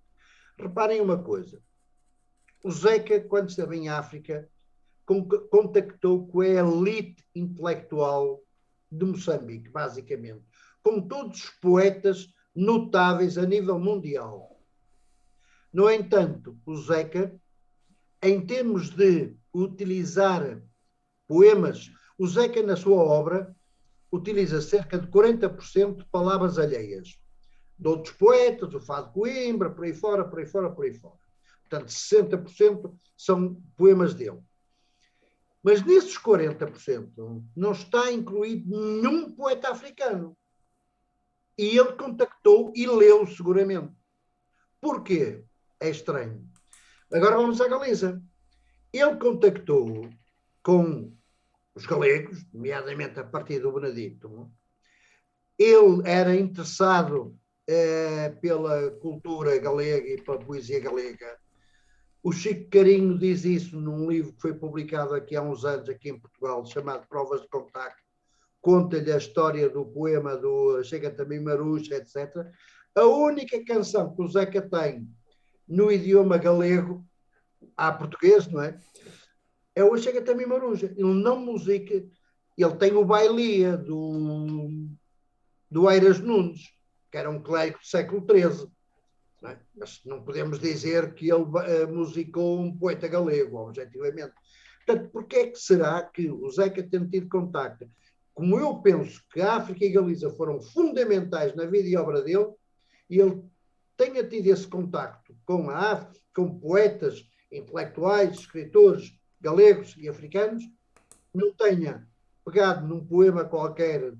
Reparem uma coisa. O Zeca, quando esteve em África, contactou com a elite intelectual de Moçambique, basicamente, com todos os poetas notáveis a nível mundial. No entanto, o Zeca, em termos de utilizar poemas, o Zeca, na sua obra, utiliza cerca de 40% de palavras alheias. De outros poetas, o Fado de Coimbra, por aí fora, por aí fora, por aí fora. Portanto, 60% são poemas dele. Mas nesses 40% não está incluído nenhum poeta africano. E ele contactou e leu seguramente. Porquê? É estranho. Agora vamos à Galiza. Ele contactou com os galegos, nomeadamente a partir do Benedito. Ele era interessado pela cultura galega e pela poesia galega. O Chico Carinho diz isso num livro que foi publicado aqui há uns anos, aqui em Portugal, chamado Provas de Contacto. Conta-lhe a história do poema do Chega também Maruxa, etc. A única canção que o Zeca tem no idioma galego, há português, não é? É o Chega também Maruxa. Ele não musica, ele tem o Bailia do Eiras Nunes, que era um clérigo do século XIII. Não é? Mas não podemos dizer que ele musicou um poeta galego, objetivamente. Portanto, porquê é que será que o Zeca tem tido contacto? Como eu penso que a África e a Galiza foram fundamentais na vida e obra dele, e ele tenha tido esse contacto com a África, com poetas, intelectuais, escritores galegos e africanos, não tenha pegado num poema qualquer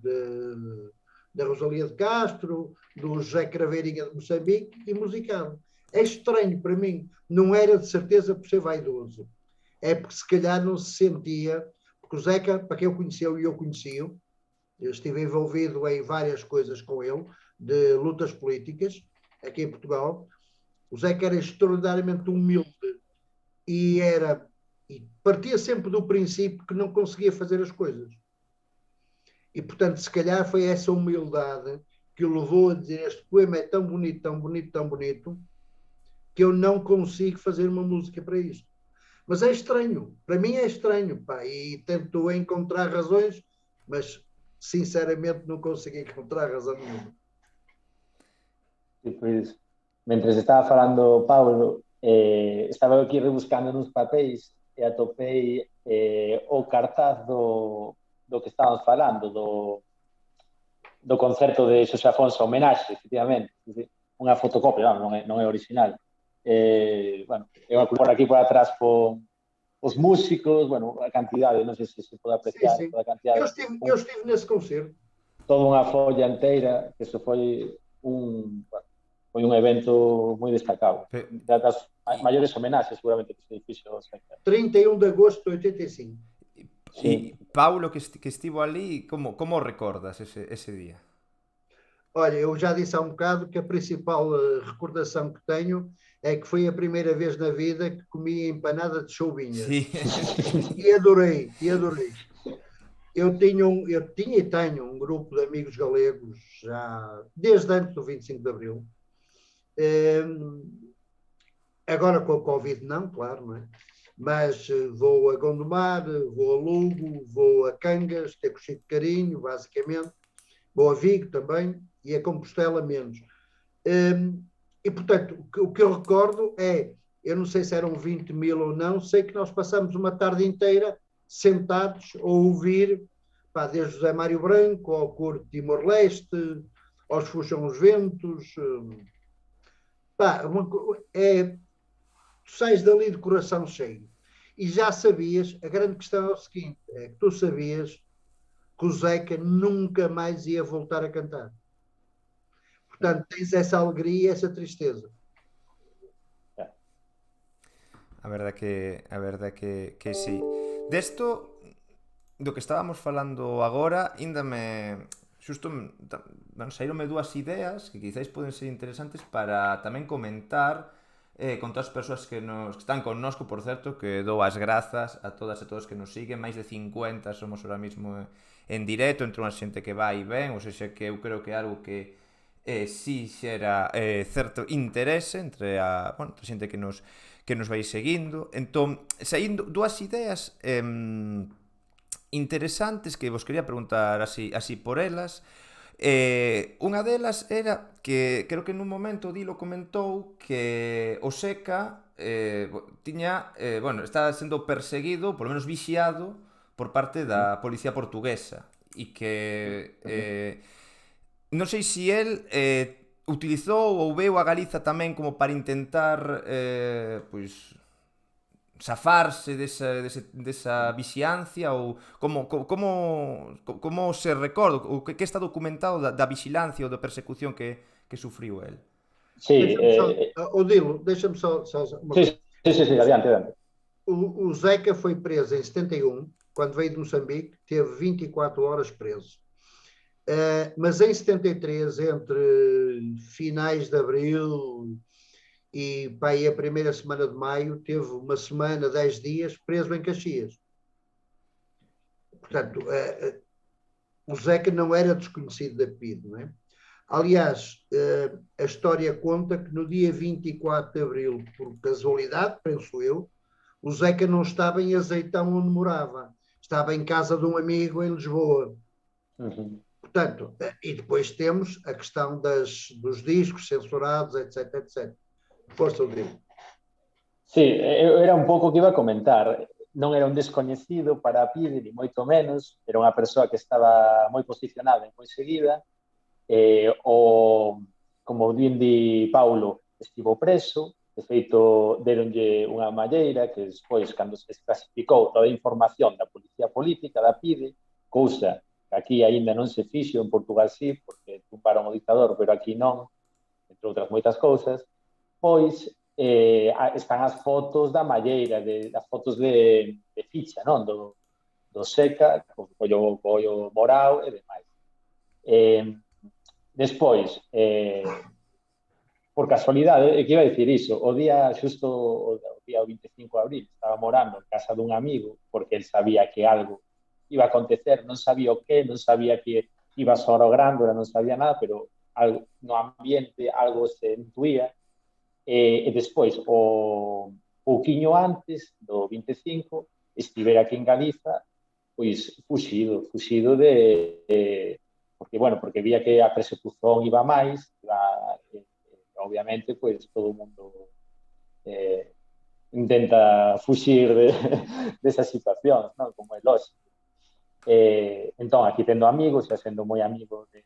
da Rosalia de Castro, do José Craveirinha de Moçambique e musicado. É estranho para mim. Não era de certeza por ser vaidoso. É porque se calhar não se sentia, porque o Zeca, para quem eu conheceu e eu conheci-o, eu estive envolvido em várias coisas com ele, de lutas políticas, aqui em Portugal. O Zeca era extraordinariamente humilde e partia sempre do princípio que não conseguia fazer as coisas. E, portanto, se calhar foi essa humildade que o levou a dizer: este poema é tão bonito, tão bonito, tão bonito, que eu não consigo fazer uma música para isto. Mas é estranho, para mim é estranho, pá, e tento encontrar razões, mas sinceramente não consigo encontrar razão nenhuma. E pois, mentre estaba falando Paulo, estaba aquí rebuscando nos papéis e atopei o cartaz do que estábamos falando, do concerto de Xosé Afonso, homenaxe, efectivamente, unha fotocopia, non é original. Bueno, eu por aquí por atrás os músicos, bueno, a cantidade, non sei se se pode apreciar, Sim, sim. a cantidade. Eu estive nesse concerto. Toda unha folla inteira, que iso foi un evento moi destacado. Das maiores homenaxes, seguramente, que se fixo o Zeca. 31 de agosto de 85. E Paulo, que estivo ali, como recordas ese día? Olha, eu já disse há um bocado que a principal recordação que tenho é que foi a primeira vez na vida que comi empanada de choubinhas. Sí. E adorei. eu tinha e tenho um grupo de amigos galegos já desde antes do 25 de Abril. Eh, Agora com a Covid não, claro, não é? Mas vou a Gondomar, vou a Lugo, vou a Cangas, até com o Chico Carinho, basicamente, vou a Vigo também e a Compostela menos. E, portanto, o que eu recordo é, eu não sei se eram 20 mil ou não, sei que nós passamos uma tarde inteira sentados a ouvir, pá, desde José Mário Branco ao Corte de Timor-Leste, aos Fuxam os Ventos. Pá, tu sais dali de coração cheio. E já sabias, a grande questão é o seguinte, é que tu sabias que o Zeca nunca mais ia voltar a cantar. Portanto, tens essa alegria e essa tristeza. A verdade que sí. Desto, do que estábamos falando agora, ainda me... Xusto, saíronme dúas ideas que quizáis poden ser interesantes para tamén comentar con todas as persoas que están connosco, por certo, que dou as grazas a todas e todos que nos siguen, máis de 50 somos ahora mismo en directo, entre unha xente que vai e ven, ou seja, que eu creo que é algo que si xera certo interese entre a xente que nos vai seguindo. Entón, saindo dúas ideas interesantes que vos quería preguntar así por elas. Unha delas era que creo que nun momento Dilo comentou que o Seca tiña, está sendo perseguido, polo menos vixiado, por parte da policía portuguesa e que non sei se el utilizou ou veu a Galiza tamén como para intentar pois zafarse desa vixiancia ou como se recorda ou que está documentado da vigilancia ou da persecución que sufriu el. Sí, Odilo, deixa-me só uma sí, coisa. sí, adiante, adiante. O Zeca foi preso em 71, quando veio de Moçambique, teve 24 horas preso. Mas em 73, entre finais de abril e pá, aí a primeira semana de maio, teve uma semana, 10 dias, preso em Caxias. Portanto, o Zeca não era desconhecido da PIDE, não é? Aliás, a história conta que no dia 24 de abril, por casualidade, penso eu, o Zeca não estava em Azeitão onde morava, estava em casa de um amigo em Lisboa. Portanto, e depois temos a questão dos discos censurados, etc, etc. Força, Rodrigo. Sí, era un pouco o que iba a comentar. Non era un descoñecido para a PIDE, ni moito menos. Era unha persoa que estaba moi posicionada e moi seguida. Como di Paulo, estivo preso. De feito, deronlle unha malleira que despois, cando se clasificou toda a información da policía política, da PIDE, cousa que aquí aínda non se fixo, en Portugal sí, porque tumbaron o dictador, pero aquí non, entre outras moitas cousas, pois están as fotos da malleira, as fotos de ficha, non? Do Seca, co ollo morao e demais. Despois, por casualidade, que iba a dicir iso, o día 25 de abril, estaba morando en casa dun amigo, porque el sabía que algo iba a acontecer, non sabía o que, non sabía que iba a soar o Grándola, non sabía nada, pero algo, no ambiente algo se intuía. E despois, o pouquiño antes do 25, estivera aquí en Galiza, pois fuxido porque vía que a persecución iba máis, obviamente, pois todo o mundo intenta fuxir desa situación, non? Como é lógico. Entón, aquí tendo amigos, xa sendo moi amigo de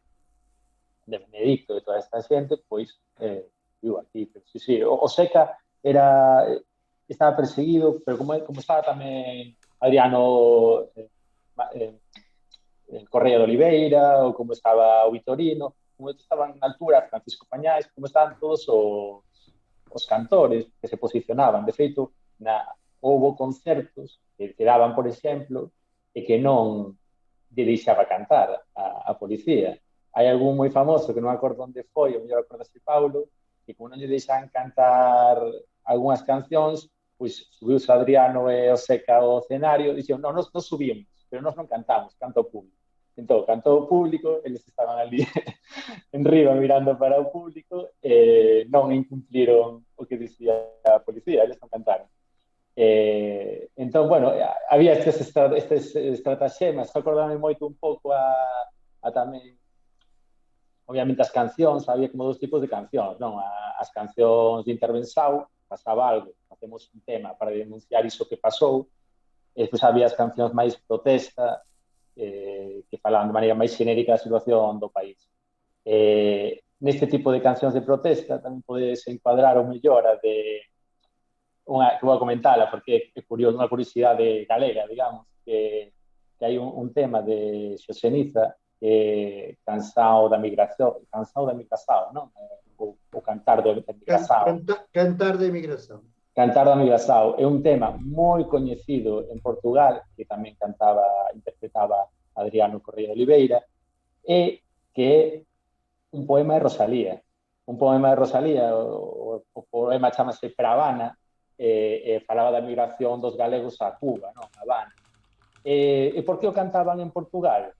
Benedicto e toda esta xente, pois vivo aquí. Pero, sí, o Seca estaba perseguido, pero como estaba tamén Adriano Correia de Oliveira, ou como estaba o Vitorino, como estaban na altura Francisco Pañais, como estaban todos os cantores que se posicionaban. De feito, houve concertos que daban, por exemplo, e que non lle deixaba cantar a policía. Hai algún moi famoso que non acordo onde foi, o mellor acordase Paulo, que como non lle deixaban cantar algunhas cancións, pois subiu-se Adriano e o Seca ao escenario e dixeron, non, nos subimos, pero nós non cantamos, canta o público. Entón, cantou o público, eles estaban ali en riba mirando para o público, non incumpliron o que dicía a policía, eles non cantaron. Entón, bueno, había estes estrataxemas, acordáme moito un pouco a tamén, obviamente as cancións, había como dos tipos de cancións, non? As cancións de intervenção, pasaba algo, facemos un tema para denunciar iso que pasou, e despois había as cancións máis protesta, que falaban de maneira máis xenérica a situación do país. Neste tipo de cancións de protesta tamén podes encuadrar o mellor a de unha, que vou a comentala porque é curioso, unha curiosidade galega, digamos, que hai un tema de Xoseniza que cansao da migración, non? O cantar da migración. Cantar da migración. Cantar da migración é un tema moi coñecido en Portugal, que tamén interpretaba Adriano Correia de Oliveira, e que é un poema de Rosalía. Un poema de Rosalía, o poema chamase Pravana, falaba da migración dos galegos a Cuba, non? A Habana. E por que o cantaban en Portugal?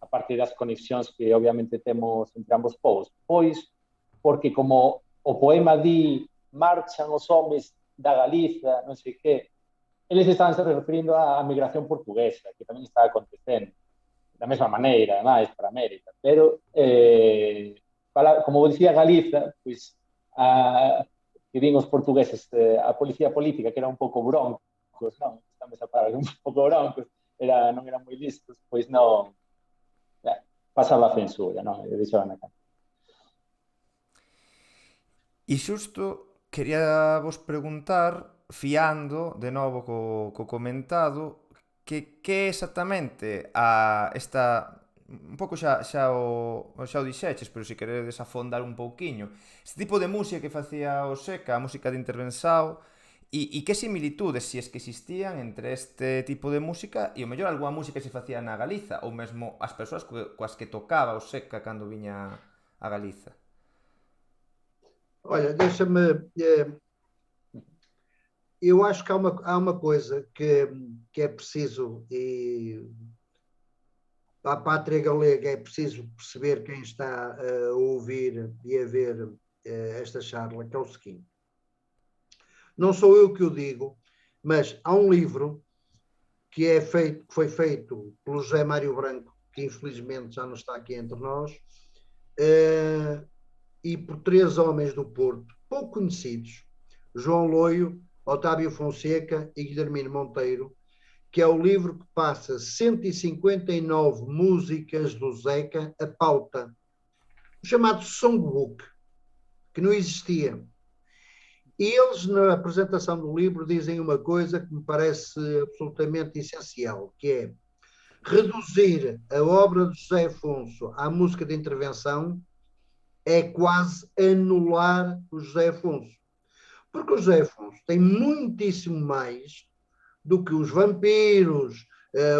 A partir das conexións que obviamente temos entre ambos povos. Pois, porque como o poema di marchan os homes da Galiza, non sei que, eles estaban se referindo á migración portuguesa, que tamén está acontecendo, da mesma maneira, ademais, para América. Pero, como dicía Galiza, pois, que din os portugueses, a policía política, que era un pouco broncos, non? Estamos a parar un pouco broncos, non eran moi listos, pois non, pasaba a censura, non? E deixaban a cara. E xusto quería vos preguntar, fiando de novo co comentado, que exactamente esta, un pouco xa o dixeches, pero se queredes afondar un pouquiño, este tipo de música que facía o Seca, a música de intervenção, e que similitudes, se es que existían, entre este tipo de música e o mellor algunha música que se facía na Galiza, ou mesmo as persoas coas que tocaba o Seca cando viña a Galiza? Olha, deixa-me... Eu acho que há uma coisa que é preciso, e para a pátria galega é preciso perceber quem está a ouvir e a ver esta charla, que é o seguinte. Não sou eu que o digo, mas há um livro que foi feito pelo José Mário Branco, que infelizmente já não está aqui entre nós, e por 3 homens do Porto, pouco conhecidos, João Loio, Otávio Fonseca e Guilhermino Monteiro, que é o livro que passa 159 músicas do Zeca a pauta, o chamado Songbook, que não existia. E eles, na apresentação do livro, dizem uma coisa que me parece absolutamente essencial, que é reduzir a obra de José Afonso à música de intervenção é quase anular o José Afonso. Porque o José Afonso tem muitíssimo mais do que os vampiros,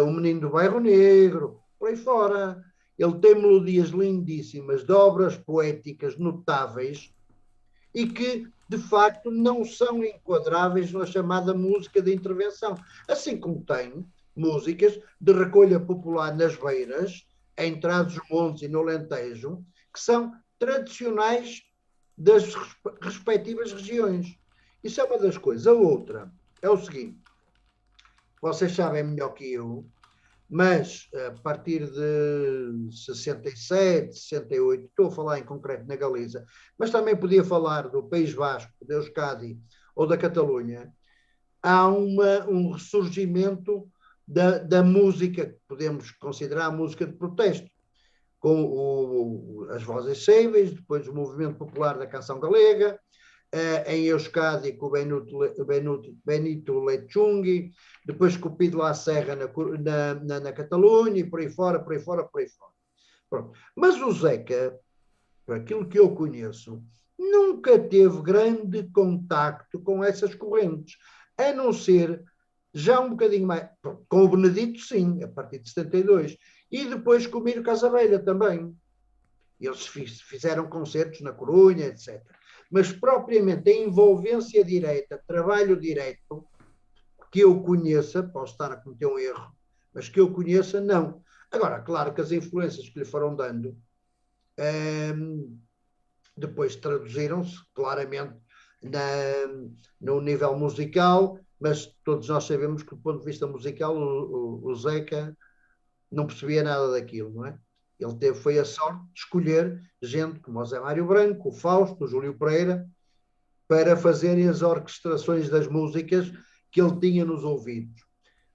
o Menino do Bairro Negro, por aí fora. Ele tem melodias lindíssimas, de obras poéticas notáveis e que, de facto, não são enquadráveis na chamada música de intervenção. Assim como tem músicas de recolha popular nas beiras, em Trás-os-Montes e no Alentejo, que são tradicionais das respectivas regiões. Isso é uma das coisas. A outra é o seguinte, vocês sabem melhor que eu, mas a partir de 67, 68, estou a falar em concreto na Galiza, mas também podia falar do País Vasco, da Euskadi ou da Catalunha, há um ressurgimento da música, que podemos considerar a música de protesto, com as Vozes Ceibas, depois o Movimento Popular da Canção Galega, em Euskadi com o Benito Lechungui, depois com o Pido La Serra na Catalunha e por aí fora. Pronto. Mas o Zeca, por aquilo que eu conheço, nunca teve grande contacto com essas correntes, a não ser já um bocadinho mais, com o Benedito sim, a partir de 72, e depois com o Miro Casabelha também. Eles fizeram concertos na Corunha, etc. Mas propriamente a envolvência direta, trabalho direto, que eu conheça, posso estar a cometer um erro, mas que eu conheça, não. Agora, claro que as influências que lhe foram dando depois traduziram-se claramente no nível musical, mas todos nós sabemos que, do ponto de vista musical, o Zeca não percebia nada daquilo, não é? Ele foi a sorte de escolher gente como o Zé Mário Branco, o Fausto, o Júlio Pereira, para fazerem as orquestrações das músicas que ele tinha nos ouvidos.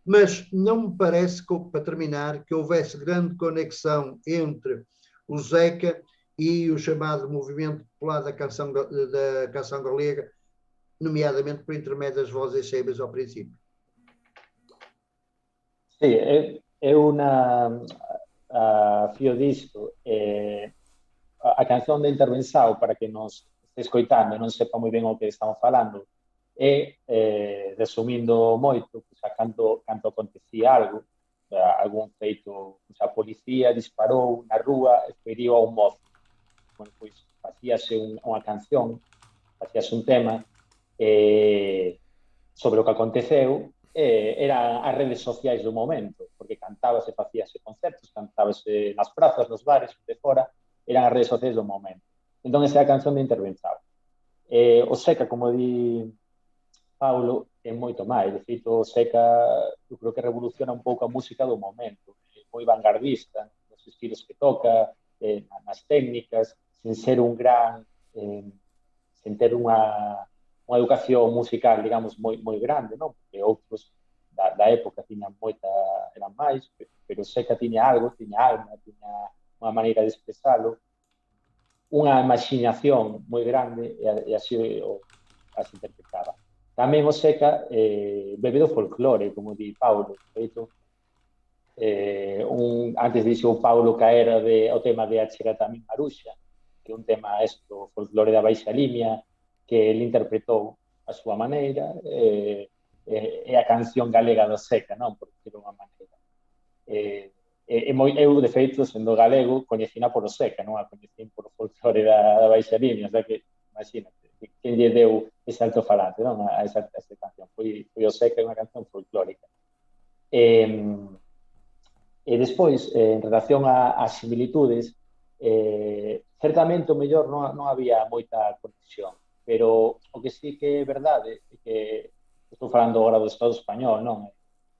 Mas não me parece, para terminar, que houvesse grande conexão entre o Zeca e o chamado movimento popular da canção galega, nomeadamente por intermédio das vozes ceibas ao princípio. Sí, eu a fío disto, a canción de Intervenção, para que nos este escoitando e non sepa moi ben o que estamos falando, resumindo moito, pues, cando acontecía algo, algún feito, pues, a policía disparou na rúa e feriu a un mozo. Bueno, pois facíase unha canción, facíase un tema sobre o que aconteceu, eran as redes sociais do momento, porque cantábase, facíase concertos, cantábase nas prazas, nos bares, de fora, eran as redes sociais do momento. Entón, esa é a canción de Intervenção. O Seca, como di Paulo, é moito máis. De feito, o Seca, eu creo que revoluciona un pouco a música do momento. É moi vanguardista nos estilos que toca, nas técnicas, sen ser un gran... sen ter unha educación musical, digamos, moi grande, non? Porque outros da época tiñan moita, eran máis, pero Seca tiña algo, tiña alma, tiña unha maneira de expresalo, unha imaginación moi grande e así as interpretaba. Tamén o Seca bebe do folclore, como di Paulo, feito, antes dixo o Paulo caera o tema de Achega tamén Maruxa, que é un tema do folclore da Baixa Limia, que ele interpretou a súa maneira, é a canción galega do Seca, non? Por decirlo unha maneira. Eu, de feito, sendo galego, coñecina por o Seca, non a coñecín por o folclore da Baixa Limia, o sea que, imagínate, quen lle deu ese alto-falante, non? A esa canción. Foi o Seca, unha canción folclórica. E despois, en relación ás similitudes, certamente o mellor non había moita conexión, pero o que sí que é verdade é que estou falando agora do Estado español, non?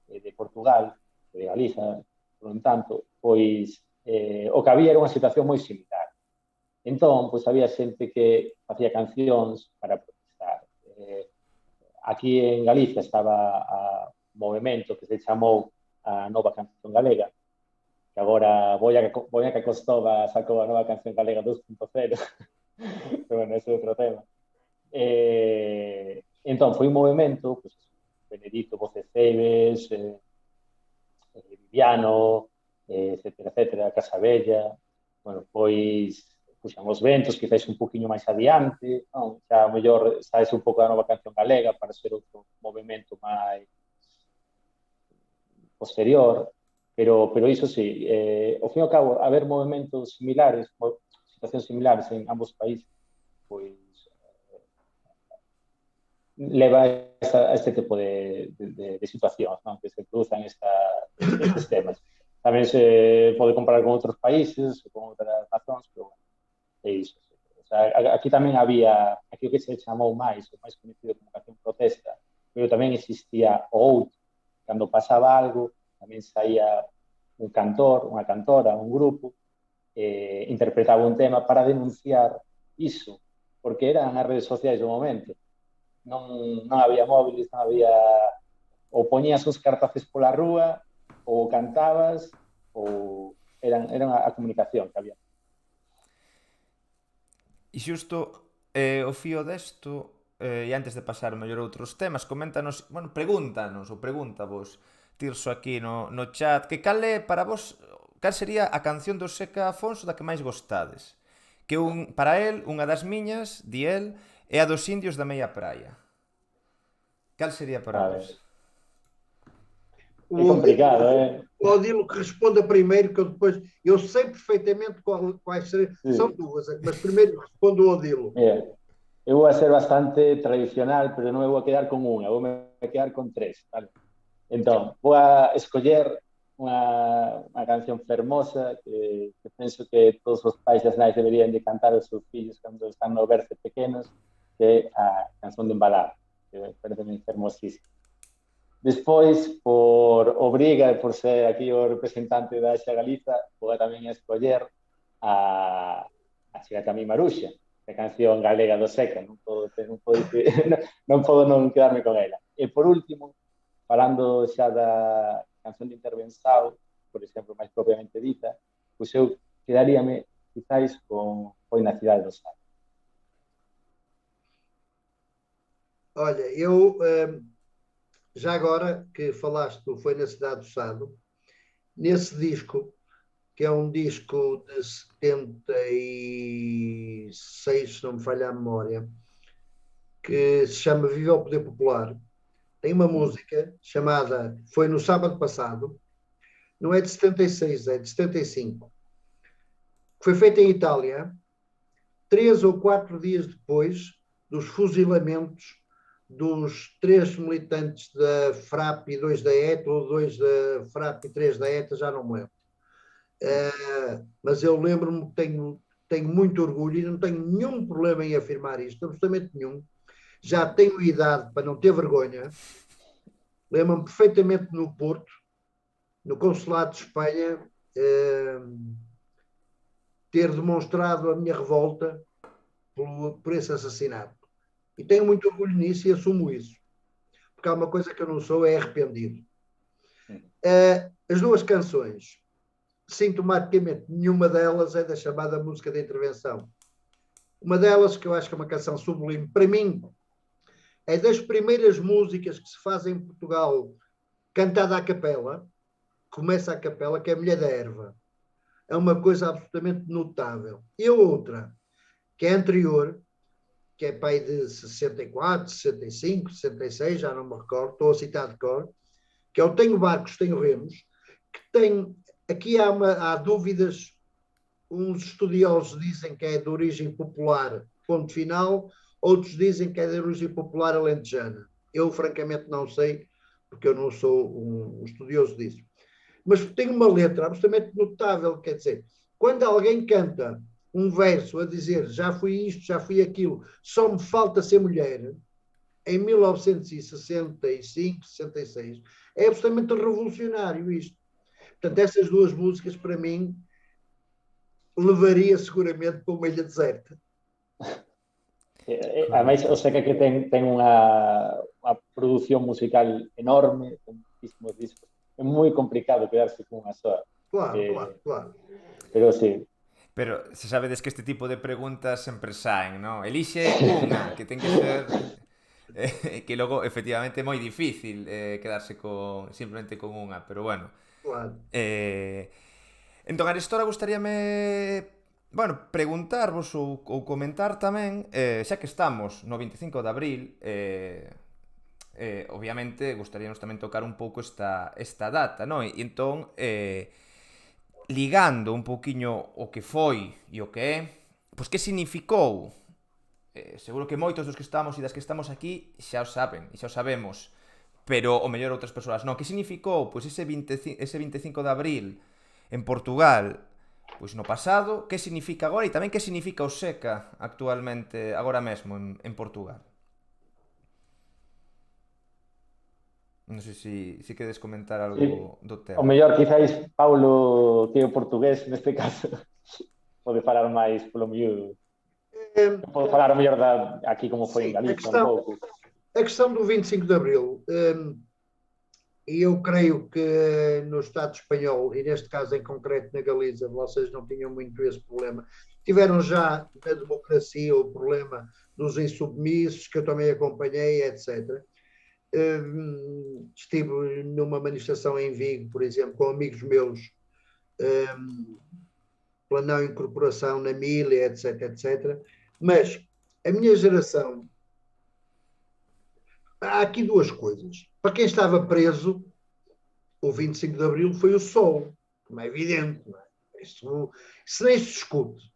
De Portugal, de Galiza, por un tanto, pois o que había era unha situación moi similar. Entón, pois había xente que facía cancións para protestar. Aquí en Galicia estaba un movimento que se chamou a Nova Canción Galega, que agora Boia que Costova sacou a Nova Canción Galega 2.0, pero bueno, ese é outro tema. Entón, foi un movimento, pues, Benedito Voceceibes, Viviano, etcétera, Casabella, bueno, pois puxan os ventos, quizás un poquinho máis adiante, non? Xa, ao mellor, saes un pouco da Nova Canción Galega para ser outro movimento máis posterior, pero iso sí, ao fin e ao cabo, haber movimentos similares, situacións similares en ambos países, pois leva a este tipo de situacións, non? Que se cruzan estes temas. Tamén se pode comparar con outros países, con outras nacións, pero bueno, é iso. O sea, aquí tamén había aquilo que se chamou o máis conhecido como canción protesta, pero tamén existía o outro. Cando pasaba algo, tamén saía un cantor, unha cantora, un grupo, interpretaba un tema para denunciar iso, porque eran as redes sociais do momento. Non había móviles, non había... Ou poñías os cartaces pola rúa, ou cantabas, ou era a comunicación que había. E xusto o fío desto, e antes de pasar mellor outros temas, coméntanos, bueno, pregúntavos, Tirso aquí no chat, que cal sería a canción do Seca Afonso da que máis gostades? Que para el, unha das miñas, di el, é a dos Indios da Meia Praia. Cal sería para vos? É complicado, O Odilo que responda primeiro, que eu sei perfeitamente quais são duas, mas primeiro responde o Odilo. Eu vou a ser bastante tradicional, pero non me vou a quedar con unha, vou me quedar con tres, vale? Entón, vou a escoller unha canción fermosa que penso que todos os pais e as nais deberían de cantar aos seus fillos cando están no berce pequenos, que é a canción de embalar, que parece fermosísima. Despois, por obriga e por ser aquí o representante da Xa Galiza, vou tamén a escoller a Chega a mi Maruxa, a canción galega do Seca, non podo non quedarme con ela. E por último, falando xa da canción de intervenção, por exemplo, máis propiamente dita, pois eu quedaríame quizáis con Foi na cidade do Sal. Olha, eu já agora que falaste do Foi na Cidade do Sado, nesse disco, que é um disco de 76, se não me falha a memória, que se chama Viva o Poder Popular, tem uma música chamada Foi no Sábado Passado, não é de 76, é de 75, que foi feita em Itália, 3 ou 4 dias depois dos fuzilamentos dos 3 militantes da FRAP e 2 da ETA, ou 2 da FRAP e 3 da ETA, já não me lembro. Mas eu lembro-me que tenho muito orgulho e não tenho nenhum problema em afirmar isto, absolutamente nenhum. Já tenho idade para não ter vergonha. Lembro-me perfeitamente no Porto, no Consulado de Espanha, ter demonstrado a minha revolta por esse assassinato. E tenho muito orgulho nisso e assumo isso. Porque há uma coisa que eu não sou, é arrependido. As duas canções, sintomaticamente, nenhuma delas é da chamada música de intervenção. Uma delas, que eu acho que é uma canção sublime, para mim, é das primeiras músicas que se fazem em Portugal, cantada à capela, começa a capela, que é a Mulher da Erva. É uma coisa absolutamente notável. E a outra, que é anterior, que é pai de 64, 65, 66, já não me recordo, estou a citar de cor, que é o Tenho Barcos, Tenho Remos, que tem, aqui há dúvidas, uns estudiosos dizem que é de origem popular, ponto final, outros dizem que é de origem popular alentejana. Eu, francamente, não sei, porque eu não sou um estudioso disso. Mas tem uma letra absolutamente notável, quer dizer, quando alguém canta um verso a dizer já fui isto, já fui aquilo, só me falta ser mulher, em 1965, 66, é absolutamente revolucionário isto. Portanto, essas duas músicas, para mim, levaria seguramente para uma ilha deserta. Ademais, o Seca que ten unha produción musical enorme, con muchísimos discos. É moi complicado quedarse con unha soa. Claro. Pero sí. Pero se sabedes que este tipo de preguntas sempre saen, non? Elixe unha, que ten que ser... que logo, efectivamente, é moi difícil quedarse simplemente con unha, pero bueno. Claro. Entón, arestora gustaríame... Bueno, preguntarvos ou comentar tamén, xa que estamos no 25 de abril, obviamente gustaríanos tamén tocar un pouco esta data, non? E entón, ligando un pouquiño o que foi e o que é, pois que significou? Seguro que moitos dos que estamos e das que estamos aquí xa o saben, e xa o sabemos, pero o mellor outras persoas non. Que significou pois ese 25 de abril en Portugal, pois no pasado, que significa agora e tamén que significa o Seca actualmente, agora mesmo en Portugal? Non sei se queres comentar algo do tema. O mellor, quizáis, Paulo, que é o portugués, neste caso, pode falar máis polo miúdo. Pode falar o mellor aquí como foi en Galicia un pouco. A questão do 25 de Abril, e eu creio que no Estado espanhol, e neste caso em concreto na Galiza, vocês não tinham muito esse problema. Tiveram já na democracia o problema dos insubmissos, que eu também acompanhei, etc. Estive numa manifestação em Vigo, por exemplo, com amigos meus, pela não incorporação na milha, etc, etc. Mas a minha geração, há aqui duas coisas. Para quem estava preso, o 25 de Abril foi o sol, como é evidente, não é? Isso nem se discute.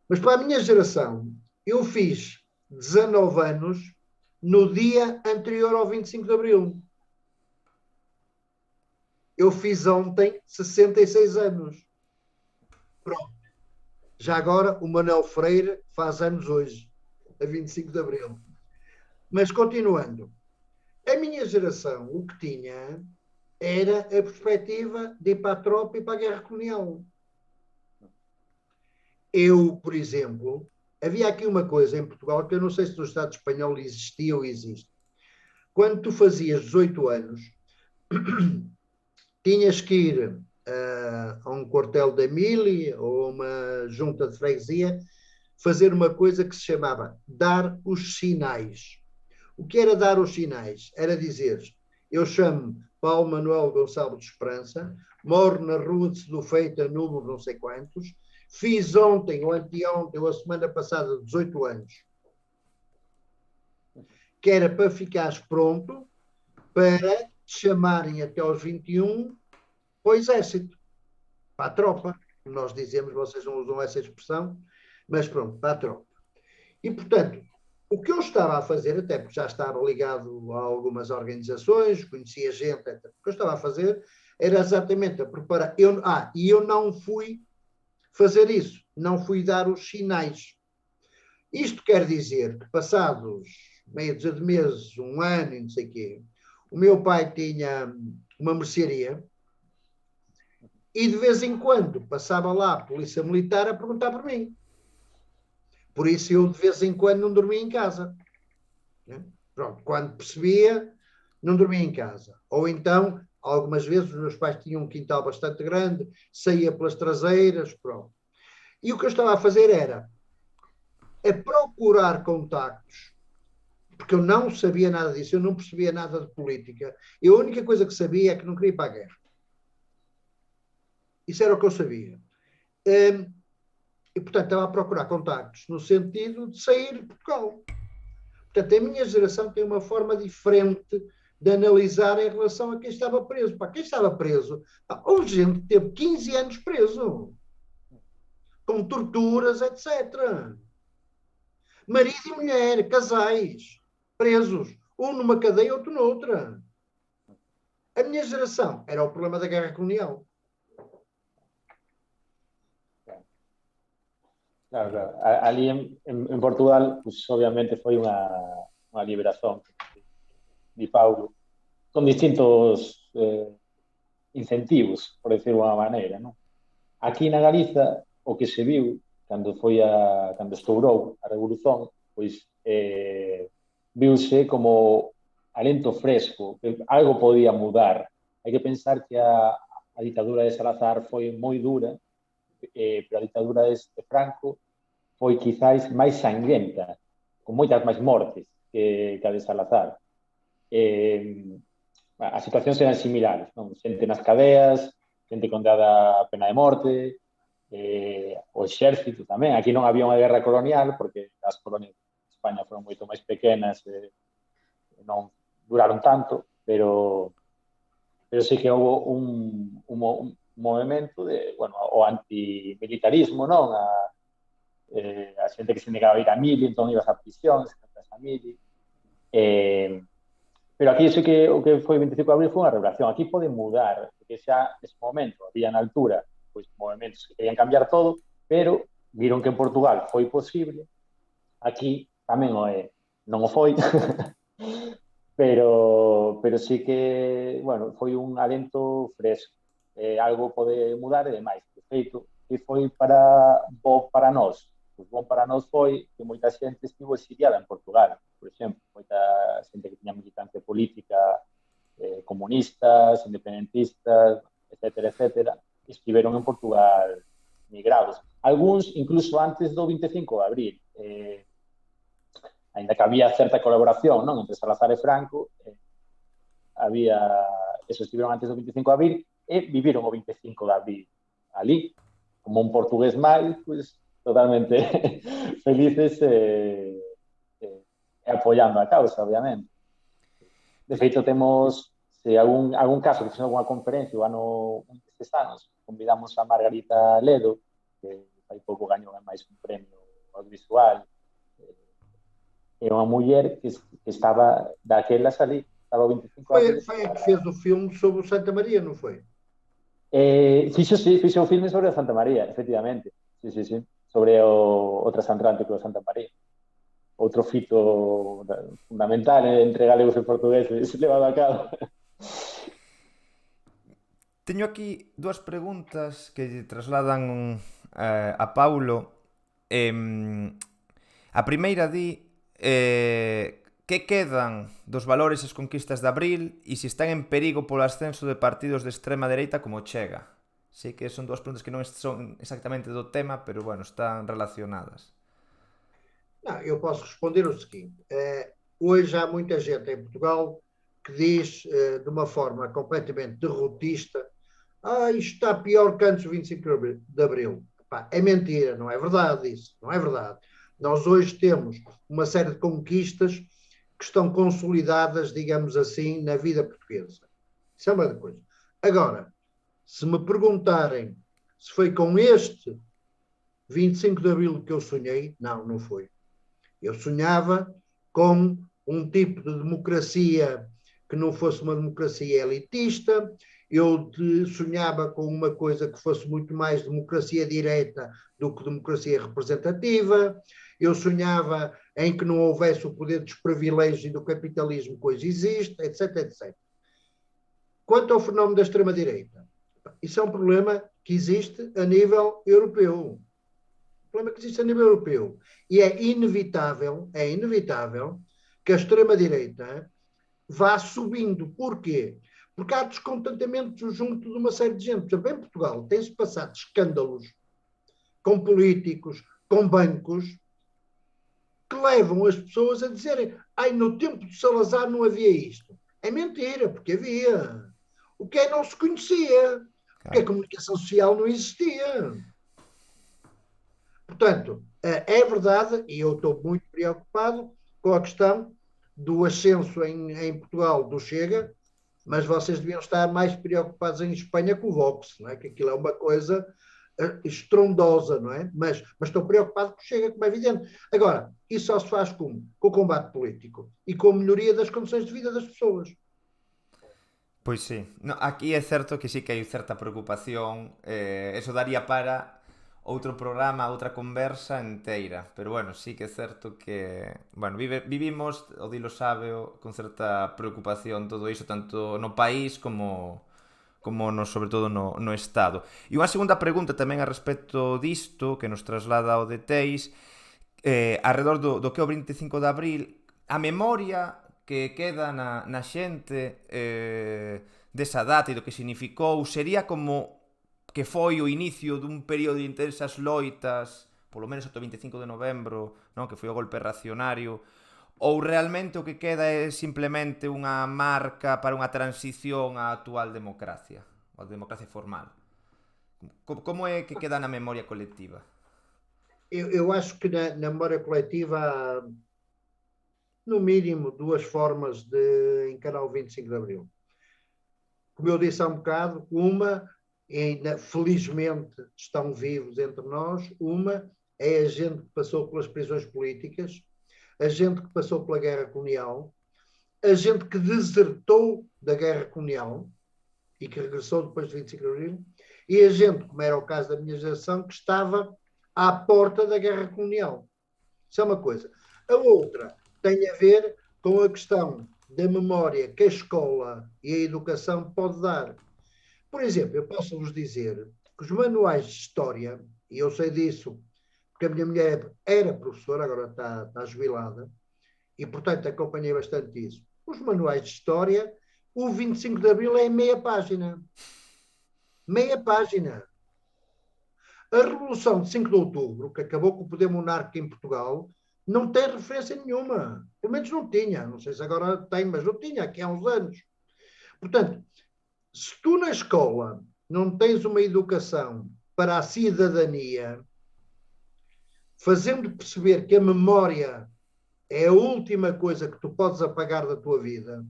Mas para a minha geração, eu fiz 19 anos no dia anterior ao 25 de Abril. Eu fiz ontem 66 anos. Pronto. Já agora, o Manuel Freire faz anos hoje, a 25 de Abril. Mas continuando, a minha geração, o que tinha era a perspectiva de ir para a tropa e para a guerra colonial. Eu, por exemplo, havia aqui uma coisa em Portugal que eu não sei se no Estado espanhol existia ou existe. Quando tu fazias 18 anos, tinhas que ir a um quartel da mili ou a uma junta de freguesia fazer uma coisa que se chamava dar os sinais. O que era dar os sinais? Era dizer, eu chamo Paulo Manuel Gonçalves de Esperança, moro na rua de Sedufeita, número não sei quantos, fiz ontem, ou anteontem, ou a semana passada, 18 anos, que era para ficares pronto para te chamarem até aos 21 para o exército, para a tropa. Nós dizemos, vocês não usam essa expressão, mas pronto, para a tropa. E, portanto, o que eu estava a fazer, até porque já estava ligado a algumas organizações, conhecia gente, etc. O que eu estava a fazer era exatamente a preparar. E eu não fui fazer isso, não fui dar os sinais. Isto quer dizer que, passados meia dúzia de meses, um ano e não sei o quê, o meu pai tinha uma mercearia e de vez em quando passava lá a polícia militar a perguntar por mim. Por isso eu de vez em quando não dormia em casa. Pronto, quando percebia, não dormia em casa. Ou então, algumas vezes, os meus pais tinham um quintal bastante grande, saía pelas traseiras, pronto. E o que eu estava a fazer era a procurar contactos, porque eu não sabia nada disso, eu não percebia nada de política. E a única coisa que sabia é que não queria ir para a guerra. Isso era o que eu sabia. E, portanto, estava a procurar contactos no sentido de sair de Portugal. Portanto, a minha geração tem uma forma diferente de analisar em relação a quem estava preso. Para quem estava preso, houve gente que teve 15 anos preso, com torturas, etc. Marido e mulher, casais, presos, um numa cadeia, outro noutra. A minha geração era o problema da guerra colonial. Claro, claro. Ali en Portugal, pues obviamente foi unha liberación de Paulo con distintos incentivos, por decirlo de unha maneira, non? Aquí na Galiza, o que se viu cando estourou a revolución, pois viuse como alento fresco, que algo podía mudar. Hai que pensar que a ditadura de Salazar foi moi dura, pero a ditadura de Franco foi quizáis máis sanguenta, con moitas máis mortes que a de Salazar. As situacións eran similares, non? Xente nas cadeas, xente condenada a pena de morte, o exército tamén. Aquí non había unha guerra colonial, porque as colonias de España foron moito máis pequenas, non duraron tanto, pero sí que houve un movimento de, bueno, o antimilitarismo, non? A xente que se negaba a ir a mili, entón ibas a prisión, se negabas a mili. Pero aquí sí que o que foi 25 de abril foi unha revelación. Aquí pode mudar, porque xa nese momento había na altura pois movimentos que querían cambiar todo, pero viron que en Portugal foi posible, aquí tamén o é, non o foi, pero sí que, bueno, foi un alento fresco. Algo pode mudar e demais. De feito, que foi bo para nós. Pois bon para nós foi que moita xente estivo exiliada en Portugal, por exemplo. Moita xente que tiña militancia política, comunistas, independentistas, etcétera, estiveron en Portugal migrados. Algúns, incluso antes do 25 de abril. Ainda que había certa colaboración, non, entre Salazar e Franco, eso estiveron antes do 25 de abril e viviron o 25 de abril ali, como un portugués máis, pois totalmente felices e apoiando a causa, obviamente. De feito, temos, se algún caso que fixen algunha conferencia o ano destes anos, convidamos a Margarita Ledo, que hai pouco gañou máis un premio audiovisual, é unha muller que estaba daquelas ali, estaba o 25 de Foi, abril. foi a que fez o filme sobre o Santa Maria, não foi? Fixo o filme sobre o Santa María, efectivamente. Sí. Sobre o transatlántico de Santa María. Outro fito fundamental entre galegos e portugueses levado a cabo. Teño aquí dúas preguntas que lle trasladan a Paulo. A primeira di que quedan dos valores e as conquistas de abril e se están en perigo polo ascenso de partidos de extrema dereita como Chega. Sei que son dúas preguntas que non son exactamente do tema, pero bueno, están relacionadas. Não, eu posso responder o seguinte: hoje há muita gente em Portugal que diz de uma forma completamente derrotista: isto está pior que antes do 25 de Abril. Pá, é mentira, não é verdade isso, não é verdade. Nós hoje temos uma série de conquistas que estão consolidadas, digamos assim, na vida portuguesa. Isso é uma coisa. Agora, se me perguntarem se foi com este 25 de Abril que eu sonhei, não, não foi. Eu sonhava com um tipo de democracia que não fosse uma democracia elitista, eu sonhava com uma coisa que fosse muito mais democracia direta do que democracia representativa, eu sonhava em que não houvesse o poder dos privilégios e do capitalismo que hoje existe, etc, etc. Quanto ao fenómeno da extrema-direita, isso é um problema que existe a nível europeu. O problema que existe a nível europeu. E é inevitável que a extrema-direita vá subindo. Porquê? Porque há descontentamento junto de uma série de gente. Por exemplo, em Portugal tem-se passado escândalos com políticos, com bancos, que levam as pessoas a dizerem: no tempo de Salazar não havia isto. É mentira, porque havia. O que não se conhecia. Porque a comunicação social não existia. Portanto, é verdade, e eu estou muito preocupado com a questão do ascenso em Portugal do Chega, mas vocês deviam estar mais preocupados em Espanha com o Vox, não é? Que aquilo é uma coisa estrondosa, não é? Mas estou preocupado com o Chega, como é evidente. Agora, isso só se faz como? Com o combate político e com a melhoria das condições de vida das pessoas. Pois sí. No, aquí é certo que sí que hai certa preocupación. Eso daría para outro programa, outra conversa inteira. Pero bueno, sí que é certo que... Bueno, vivimos, o Dilo sabe, con certa preocupación todo iso, tanto no país como sobre todo no Estado. E unha segunda pregunta tamén a respecto disto, que nos traslada o de Teis, arredor do que é o 25 de abril, a memoria que queda na xente desa data e do que significou sería como que foi o inicio dun período de intensas loitas, polo menos ata o 25 de novembro, non? Que foi o golpe reaccionario, ou realmente o que queda é simplemente unha marca para unha transición á actual democracia, a democracia formal? Como é que queda na memoria colectiva? Eu acho que na memória coletiva há, no mínimo, duas formas de encarar o 25 de Abril. Como eu disse há um bocado, uma, ainda felizmente estão vivos entre nós, uma é a gente que passou pelas prisões políticas, a gente que passou pela guerra colonial, a gente que desertou da guerra colonial e que regressou depois de 25 de Abril, e a gente, como era o caso da minha geração, que estava à porta da guerra colonial. Isso é uma coisa. A outra tem a ver com a questão da memória que a escola e a educação pode dar. Por exemplo, eu posso vos dizer que os manuais de história, e eu sei disso, porque a minha mulher era professora, agora está jubilada, e portanto acompanhei bastante isso. Os manuais de história, o 25 de Abril é meia página. Meia página. A Revolução de 5 de Outubro, que acabou com o poder monárquico em Portugal, não tem referência nenhuma. Pelo menos não tinha. Não sei se agora tem, mas não tinha, aqui há uns anos. Portanto, se tu na escola não tens uma educação para a cidadania, fazendo perceber que a memória é a última coisa que tu podes apagar da tua vida,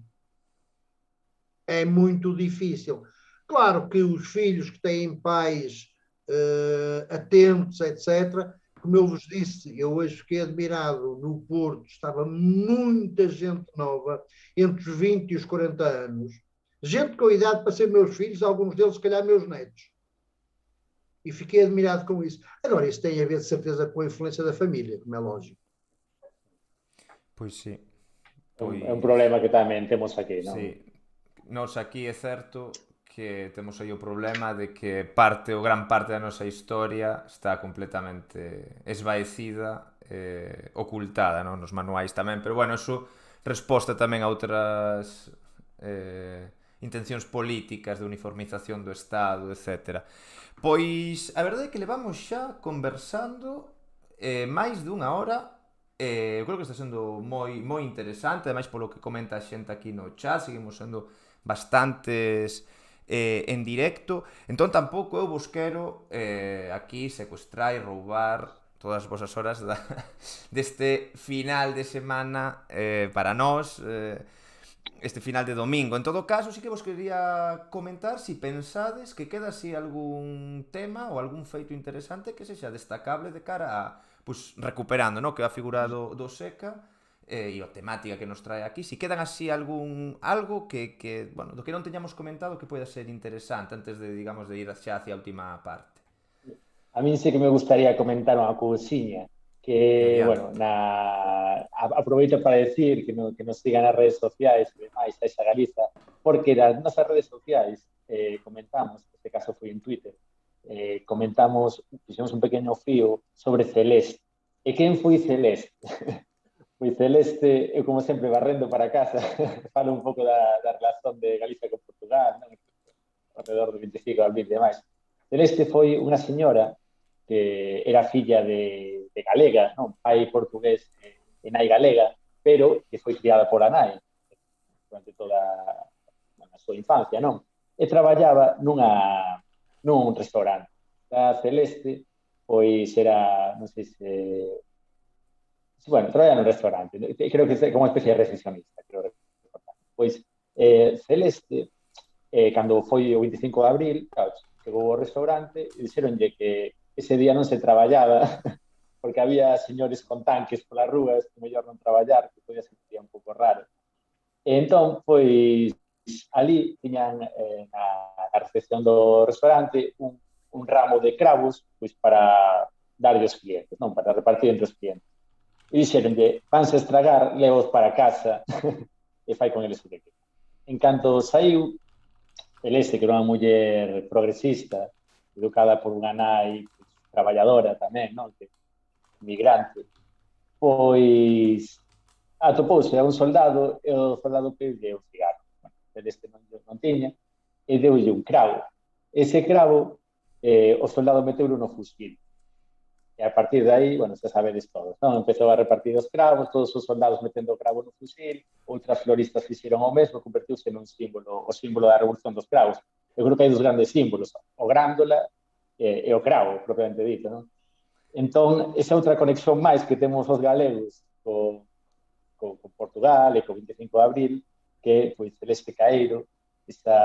é muito difícil. Claro que os filhos que têm pais atentos, etc., como eu vos disse, eu hoje fiquei admirado no Porto, estava muita gente nova, entre os 20 e os 40 anos, gente com idade para ser meus filhos, alguns deles, se calhar, meus netos. E fiquei admirado com isso. Agora, isso tem a ver, de certeza, com a influência da família, como é lógico. Pois sí. É un problema que tamén temos aquí, non? Sí. Nos aquí é certo que temos aí o problema de que gran parte da nosa historia está completamente esvaecida, ocultada, non? Nos manuais tamén, pero bueno, eso resposta tamén a outras intencións políticas de uniformización do Estado, etc. Pois a verdade é que levamos xa conversando máis dunha hora. Eu creo que está sendo moi interesante, ademais polo que comenta a xente aquí no chat, seguimos sendo bastantes en directo, entón tampouco eu vos quero aquí secuestrar e roubar todas as vosas horas deste final de semana para nós, este final de domingo. En todo caso, sí que vos quería comentar si pensades que queda así algún tema ou algún feito interesante que sexa destacable de cara a pues, recuperando, ¿no? Que a figura do Seca e a temática que nos trae aquí, si quedan así algo que, bueno, do que non teñamos comentado que poida ser interesante antes de, digamos, de ir xa hacia a última parte. A mí sí que me gustaría comentar unha cousiña que, bueno, aproveito para decir que nos sigan nas redes sociais e demais, a esa Galiza, porque nas nosas redes sociais comentamos, neste caso foi en Twitter, comentamos, fixemos un pequeno fío sobre Celeste. E quen foi Celeste? Foi Celeste, eu como sempre barrendo para casa, falo un pouco da relación de Galicia con Portugal, non? Alrededor do 25 de abril e demais. Celeste foi unha señora que era filla de galega, non? Pai portugués e nai galega, pero que foi criada por a nai durante toda a súa infancia, non? E traballaba nun restaurante. A Celeste, pois era, non sei se... Bueno, traballa nun restaurante. Creo que é como unha especie de recepcionista, creo recordar. Pois Celeste, cando foi o 25 de abril, claro, chegou ao restaurante e dixeronlle que ese día non se traballaba porque había señores con tanques polas rúas que mellor non traballar, que podía ser un pouco raro. E entón, pois, ali tiñan na recepción do restaurante un ramo de cravos pois para darlle aos clientes, non, para repartir entre os clientes. E dixeronlle, vanse estragar, levos para casa e fai con eles o que queira. En canto saiu, Celeste, que era unha muller progresista, educada por unha nai traballadora tamén, non? Migrante, pois atopouse a un soldado e o soldado pediu un cigarro. Bueno, Celeste non tiña e deulle un cravo. Ese cravo o soldado meteulo no fusil. E a partir de aí, bueno, xa sabedes todos, non? Empezou a repartir os cravos, todos os soldados metendo o cravo no fusil, outras floristas fixeron o mesmo, convertiuse nun símbolo, o símbolo da revolución dos cravos. Eu creo que hai dos grandes símbolos, o grándola e o cravo, propiamente dito, non? Entón, esa outra conexión máis que temos os galegos con Portugal e co 25 de abril, que pois Celeste Caeiro, esa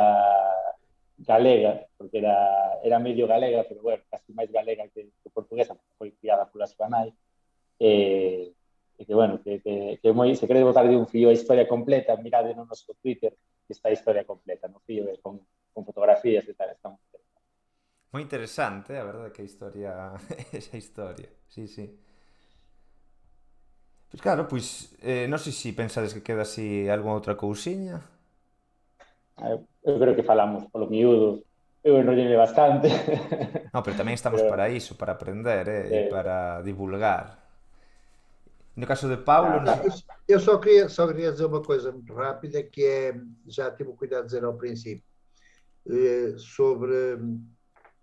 galega, porque era medio galega, pero bueno, casi máis galega que portuguesa, foi criada pola súa nai, e que bueno, que moi, se quere botar de un fío a historia completa, mirade no noso Twitter, que está a historia completa, no fío, con fotografías e tal, está moi interesante. Moi interesante, a verdade, que a historia esa historia, sí. Pois claro, pois non sei se pensades que queda así algunha outra cousiña. Eu creo que falamos polo miúdo, eu enrollei bastante. No, pero tamén estamos para iso, para aprender e para divulgar. No caso de Paulo... Eu só queria dizer uma coisa muito rápida, que é, já tive o cuidado de dizer ao princípio, sobre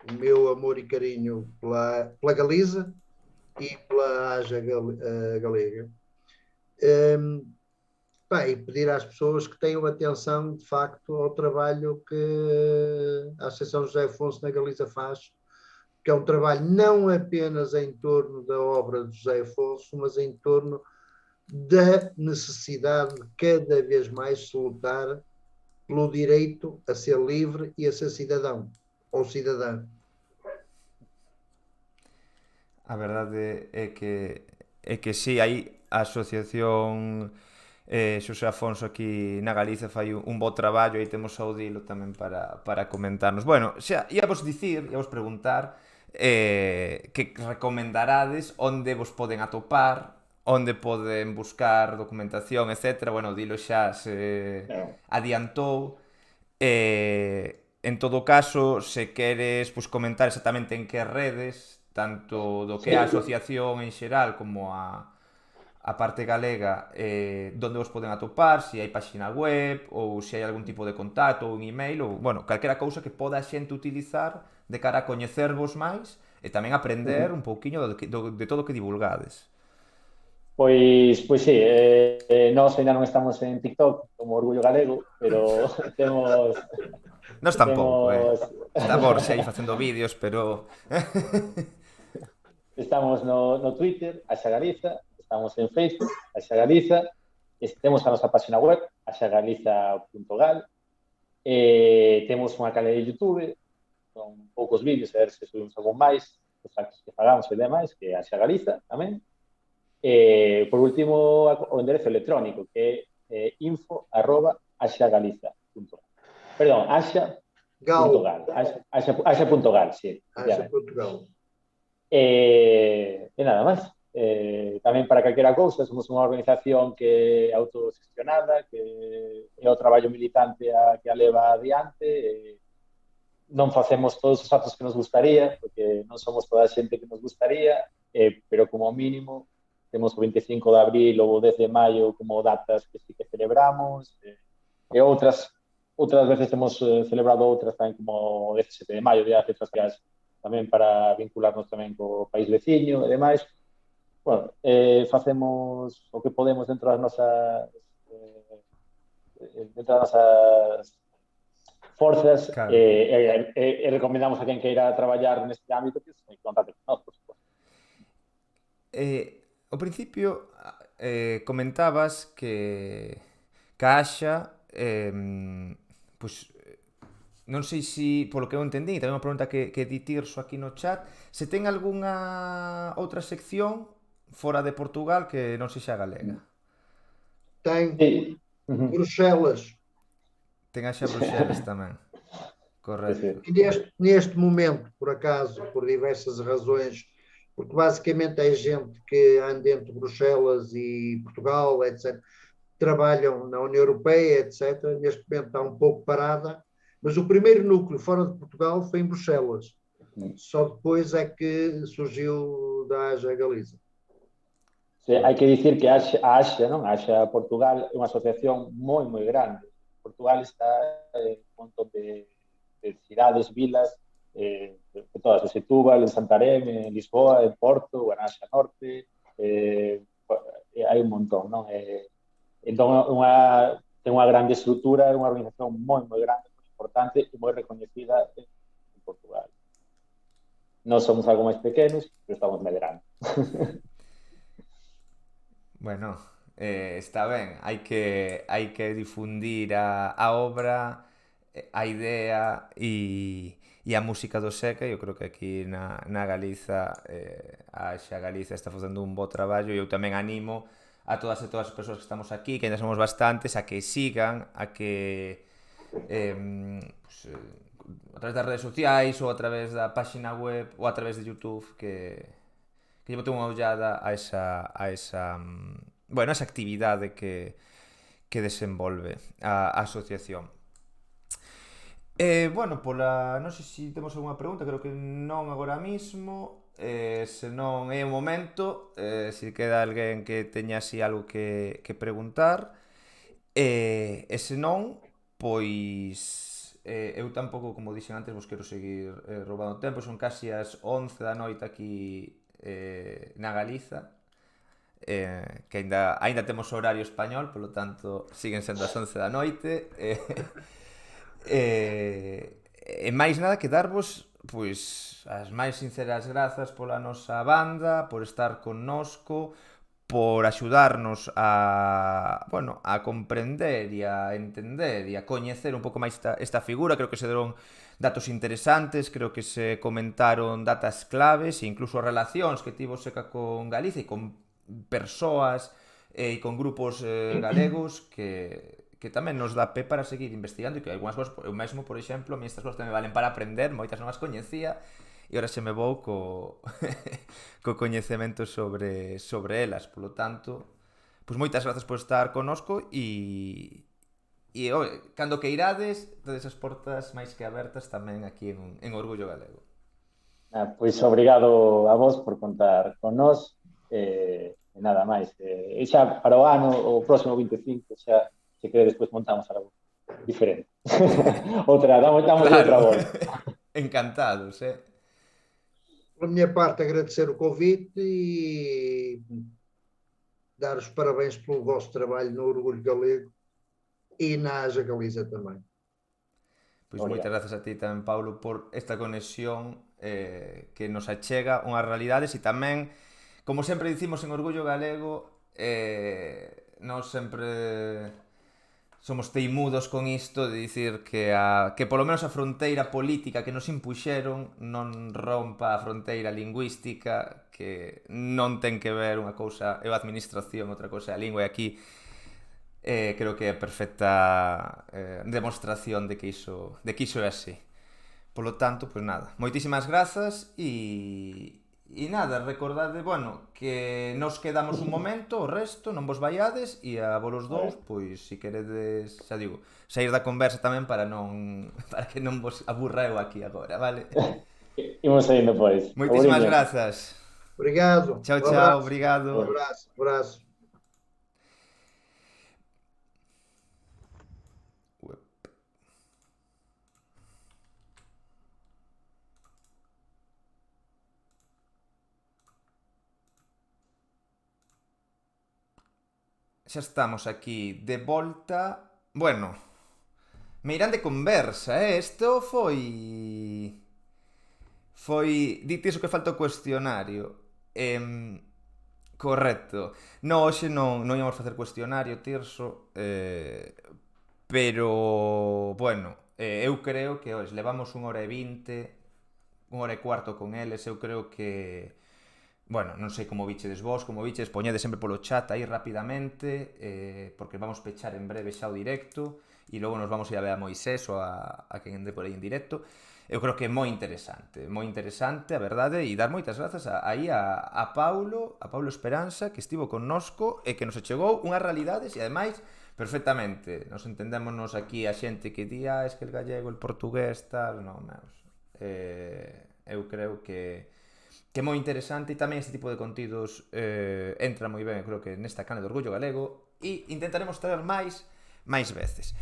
o meu amor e carinho pela Galiza e pela Aja Galega. E pedir às pessoas que tenham atenção, de facto, ao trabalho que a Associação José Afonso na Galiza faz, que é um trabalho não apenas em torno da obra de José Afonso, mas em torno da necessidade de cada vez mais se lutar pelo direito a ser livre e a ser cidadão ou cidadã. A verdade é que sí, aí a asociación Xosé Afonso aquí na Galiza fai un bo traballo, aí temos a Odilo tamén para comentarnos. Bueno, xa, íamos preguntar que recomendarades onde vos poden atopar, onde poden buscar documentación, etc. Bueno, o Dilo xa se Claro. adiantou. En todo caso, se queres pues, comentar exactamente en que redes, tanto do que é a Sí, asociación en xeral como a parte galega, donde vos poden atopar, se hai páxina web ou se hai algún tipo de contacto ou un email ou, bueno, calquera cousa que poda a xente utilizar de cara a coñecervos máis e tamén aprender un pouquiño de todo o que divulgades. pois sí, nós ainda non estamos en TikTok como Orgullo Galego, pero temos Nós tampouco, temos Está Borxe aí facendo vídeos, pero... estamos no Twitter, Axa Galiza, estamos en Facebook, Axa Galiza, temos a nosa página web, axagaliza.gal, temos unha canal de YouTube con poucos vídeos, a ver se subimos algún máis, os actos que pagamos e demais, que é Axa Galiza tamén. Por último, o enderezo electrónico, que é info@axagaliza.gal. Perdón, Gal, axa.gal. Axa.gal, sí. Acha Portugal. E nada máis. Tamén para calquera cousa, somos unha organización que é autogestionada, que é o traballo militante que a leva adiante, non facemos todos os actos que nos gustaría, porque non somos toda a xente que nos gustaría, pero como mínimo temos o 25 de abril ou o 10 de maio como datas que sí que celebramos, e outras veces temos celebrado outras tamén como o 17 de maio, Día das Letras Gás, tamén para vincularnos tamén co país veciño e demais. Bueno, facemos o que podemos dentro das nosas forzas, Claro. e recomendamos a quen queira traballar neste ámbito que se contacte con nós, por suposto. Ao principio comentabas que a Axa pues, non sei se, polo que eu entendí, tamén unha pregunta que di Tirso aquí no chat, se ten algunha outra sección fora de Portugal que non sexa galega. Tem Sí. Bruxelas. Ten a Axa Bruxelas tamén. Correcto. E neste momento, por acaso, por diversas razões, porque basicamente é gente que anda entre Bruxelas e Portugal, etc., trabalham na União Europeia, etc., neste momento está um pouco parada, mas o primeiro núcleo fora de Portugal foi em Bruxelas. Só depois é que surgiu da Aja Galiza. Sí, hai que dicir que a Axa, non? A Axa Portugal é unha asociación moi grande. Portugal está en un montón de cidades, vilas, de todas, de Setúbal, en Santarém, en Lisboa, en Porto, en Axa Norte, hai un montón, non? Entón, ten unha grande estrutura, é unha organización moi grande, moi importante e moi recoñecida en Portugal. Nós somos algo máis pequenos, pero estamos medrando. Bueno, está ben, hai que difundir a obra, a idea e a música do Seca. Eu creo que aquí na Galiza a Xa Galiza está facendo un bo traballo e eu tamén animo a todas as persoas que estamos aquí, que ainda somos bastantes, a que sigan, a que a través das redes sociais ou a través da páxina web ou a través de YouTube que lle bote unha ollada a esa actividade que desenvolve a asociación. Bueno, non sei se temos algunha pregunta, creo que non agora mismo. Se non é o momento, se queda alguén que teña así algo que preguntar, e se non, pois eu tampouco, como dixen antes, vos quero seguir roubando tempo. Son casi as 11 da noite aquí na Galiza, que aínda temos horario español, polo tanto siguen sendo as 11 da noite. E máis nada que darvos pois as máis sinceras grazas pola nosa banda, por estar connosco, por axudarnos a, bueno, a comprender e a entender e a coñecer un pouco máis esta figura. Creo que se deron datos interesantes, creo que se comentaron datas claves e incluso relacións que tivo Seca con Galicia e con persoas e con grupos galegos que tamén nos dá pé para seguir investigando e que algunhas cosas, eu mesmo, por exemplo, a mí estas cosas tamén valen para aprender, moitas non as coñecía e ora se me vou co coñecemento sobre elas. Polo tanto, pois moitas grazas por estar connosco e cando que irades, tedes as portas máis que abertas tamén aquí en Orgullo Galego. Pois obrigado a vos por contar con nós, e nada máis. E xa para o ano, o próximo 25, xa se quere despois montamos algo diferente. Damos claro. Outra volta. Encantados, Pela minha parte, agradecer o convite e dar os parabéns pelo vosso trabalho no Orgulho Galego e na Haja Galiza também. Pois moitas grazas a ti tamén, Paulo, por esta conexión que nos achega unhas realidades e tamén, como sempre dicimos en Orgullo Galego, nós sempre somos teimudos con isto de dicir que polo menos a fronteira política que nos impuxeron non rompa a fronteira lingüística, que non ten que ver unha cousa é a administración, outra cousa é a lingua, e aquí creo que é a perfecta demostración de que iso é así. Polo tanto, pois nada, moitísimas grazas e nada, recordade, bueno, que nos quedamos un momento, o resto, non vos vaiades e a volos dous, pois, se queredes, xa digo, sair da conversa tamén para que non vos aburra eu aquí agora, vale? Imos saindo, pois. Moitísimas grazas. Obrigado. Chao, chao, obrigado. Un abrazo. Xa estamos aquí de volta. Bueno, me irán de conversa, Isto foi... Dite iso que falta o cuestionario. Correcto. No, hoxe non íamos facer cuestionario, Tirso. Pero, bueno, eu creo que hoxe levamos 1h20, 1h15 con eles. Eu creo que... Bueno, non sei como vichedes vos, poñedes sempre polo chat aí rapidamente, porque vamos pechar en breve xa o directo, e logo nos vamos ir a ver a Moisés ou a quen ande por aí en directo. Eu creo que é moi interesante, a verdade, e dar moitas grazas aí a Paulo Esperanza, que estivo connosco e que nos achegou unhas realidades e, ademais, perfectamente. Nos entendémonos aquí a xente que di, es que el gallego, el portugués, tal, non, meus. Eu creo que é moi interesante e tamén este tipo de contidos entra moi ben, eu creo que nesta canle de Orgullo Galego e intentaremos traer máis veces.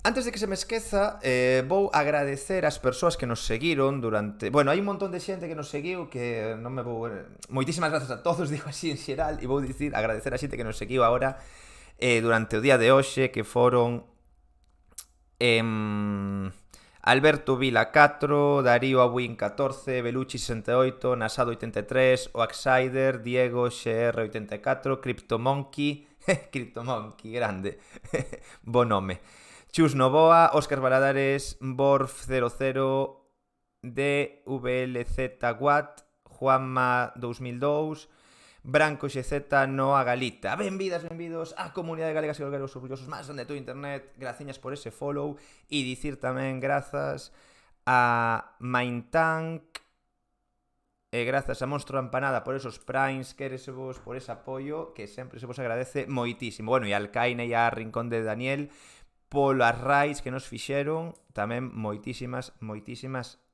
Antes de que se me esqueza, vou agradecer ás persoas que nos seguiron durante... Bueno, hai un montón de xente que nos seguiu que non me vou... Moitísimas grazas a todos, digo así en xeral, e vou dicir agradecer a xente que nos seguiu agora durante o día de hoxe, que foron... Alberto Vila 4, Darío Abuín 14, Belucci 68, Nasado 83, Oaxider, Diego XR 84, Cryptomonkey, Cryptomonkey, grande, bo nome, Chus Novoa, Óscar Valadares, Borf 00, DVLZ Watt, Juanma 2002, Branco XZ, Noa Galita. Benvidos á comunidade galega e galegos orgullosos máis grande de todo internet. Graciñas por ese follow e dicir tamén grazas a Maintank e grazas a Monstro Empanada por esos primes, queresevos por ese apoio que sempre se vos agradece moitísimo. Bueno, e al Caine e a Rincón de Daniel polas raids que nos fixeron tamén moitísimas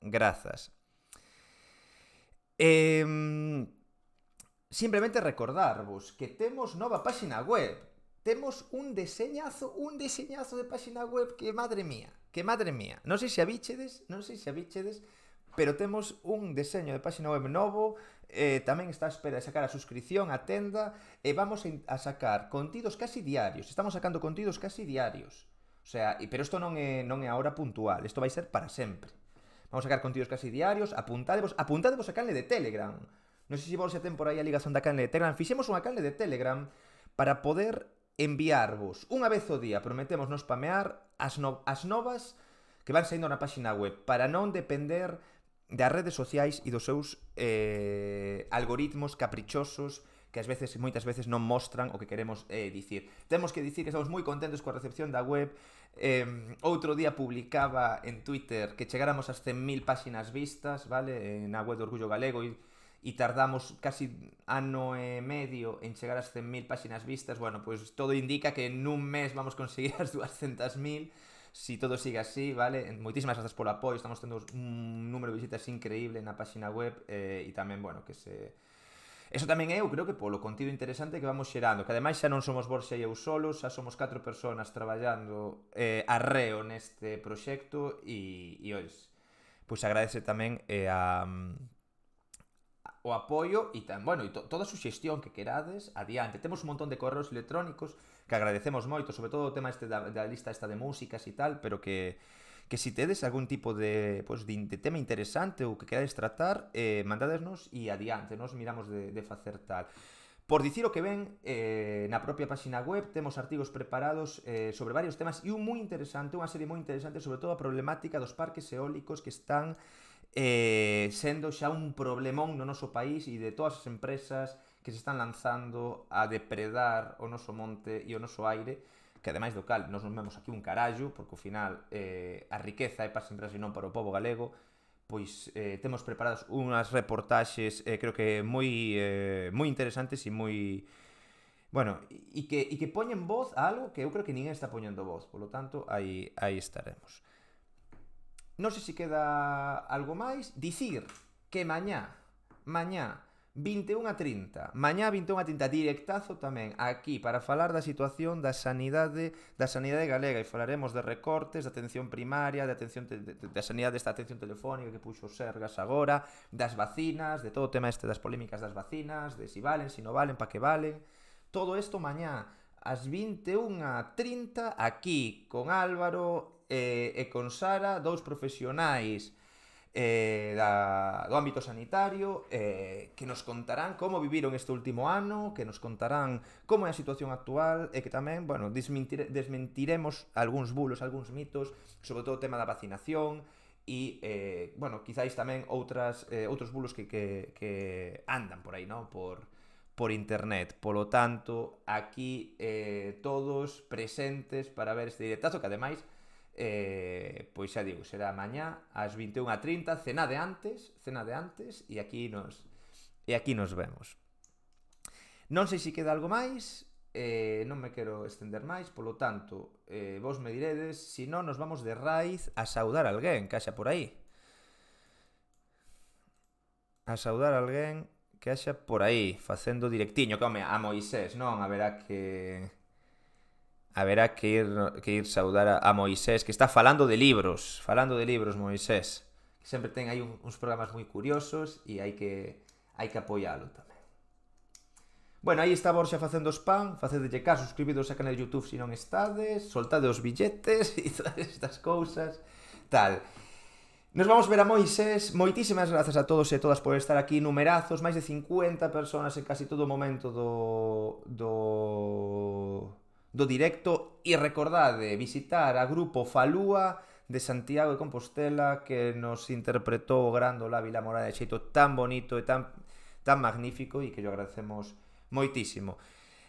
grazas. Simplemente recordarvos que temos nova páxina web. Temos un deseñazo de páxina web que madre mía. Non sei se a bichedes, pero temos un deseño de páxina web novo, tamén está a espera de sacar a suscripción á tenda e vamos a sacar contidos casi diarios. Estamos sacando contidos casi diarios. O sea, pero isto non é a hora puntual, isto vai ser para sempre. Vamos a sacar contidos casi diarios, apuntadevos a canle de Telegram. Non sei se vos xa ten por aí a ligazón da canle de Telegram. Fixemos unha canle de Telegram para poder enviarvos unha vez ao día, prometemos non spamear as novas que van saindo na páxina web, para non depender das redes sociais e dos seus algoritmos caprichosos que ás veces, moitas veces non mostran o que queremos dicir. Temos que dicir que estamos moi contentos coa recepción da web. Outro día publicaba en Twitter que chegáramos ás 100.000 páxinas vistas, vale, na web do Orgullo Galego, e tardamos casi ano e medio en chegar ás 100.000 páxinas vistas. Bueno, pois todo indica que nun mes vamos conseguir as 200.000, si todo sigue así, vale? Moitísimas grazas polo apoio, estamos tendo un número de visitas increíble na páxina web, e tamén, bueno, que se... Eso tamén eu creo que polo contido interesante que vamos xerando, que ademais xa non somos Borja e eu solos, xa somos 4 personas traballando arreo neste proxecto, e ois, pois agradece tamén o apoio e bueno, e toda a suxestión que querades adiante. Temos un montón de correos electrónicos que agradecemos moito, sobre todo o tema este da lista esta de músicas e tal, pero que si tedes algún tipo de tema interesante ou que querades tratar, mandádesnos e adiante, nos miramos de facer tal. Por dicir o que ven, na propia páxina web temos artigos preparados sobre varios temas, e un moi interesante, unha serie moi interesante sobre todo a problemática dos parques eólicos que están sendo xa un problemón no noso país, e de todas as empresas que se están lanzando a depredar o noso monte e o noso aire, que ademais do cal nos non vemos aquí un carallo, porque ao final a riqueza é para as empresas e non para o pobo galego. Pois temos preparadas unhas reportaxes creo que moi interesantes e moi... Bueno, e que poñen voz a algo que eu creo que ninguén está poñendo voz, polo tanto, aí estaremos. Non sei se queda algo máis. Dicir que mañá 21:30, mañá 21:30, directazo tamén aquí para falar da situación da sanidade galega, e falaremos de recortes, de atención primaria, de atención da sanidade desta atención telefónica que puxo Sergas agora, das vacinas, de todo o tema este das polémicas das vacinas, de si valen, si non valen, pa que valen. Todo isto mañá ás 21:30 aquí con Álvaro e con Sara, dous profesionais do ámbito sanitario, que nos contarán como viviron este último ano, que nos contarán como é a situación actual, e que tamén, bueno, desmentiremos algúns bulos, algúns mitos sobre todo o tema da vacinación, e, bueno, quizáis tamén outros bulos que andan por aí, non? Por internet. Polo tanto, aquí todos presentes para ver este directazo, que ademais pois xa digo, será mañá ás 21:30, cena de antes, e aquí nos vemos. Non sei se queda algo máis, non me quero estender máis, polo tanto, vos me diredes, se non nos vamos de raíz a saudar alguén que haxa por aí. A saudar alguén que haxa por aí, facendo directiño, que home, a Moisés, non? Haberá que ir saudar a Moisés, que está falando de libros, Moisés, que sempre ten aí uns programas moi curiosos, e hai que apoialo tamén. Bueno, aí está Borja facendo spam, facedelle caso, suscribidos a canal de YouTube se non estades, soltade os billetes e todas estas cousas, tal. Nos vamos ver a Moisés. Moitísimas grazas a todos e todas por estar aquí, numerazos, máis de 50 personas en casi todo o momento do directo, e recordade visitar a grupo Falúa de Santiago de Compostela, que nos interpretou o Grándola Vilamorada de xeito tan bonito e tan magnífico, e que yo agradecemos moitísimo.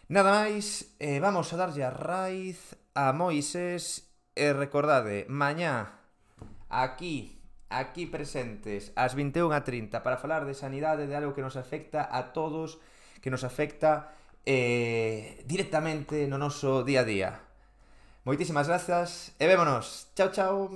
Nada máis, vamos a darlle a raíz a Moisés, e recordade, mañá aquí presentes ás 21:30 para falar de sanidade, de algo que nos afecta a todos, que nos afecta directamente no noso día a día. Moitísimas grazas e vémonos. Chao, chao.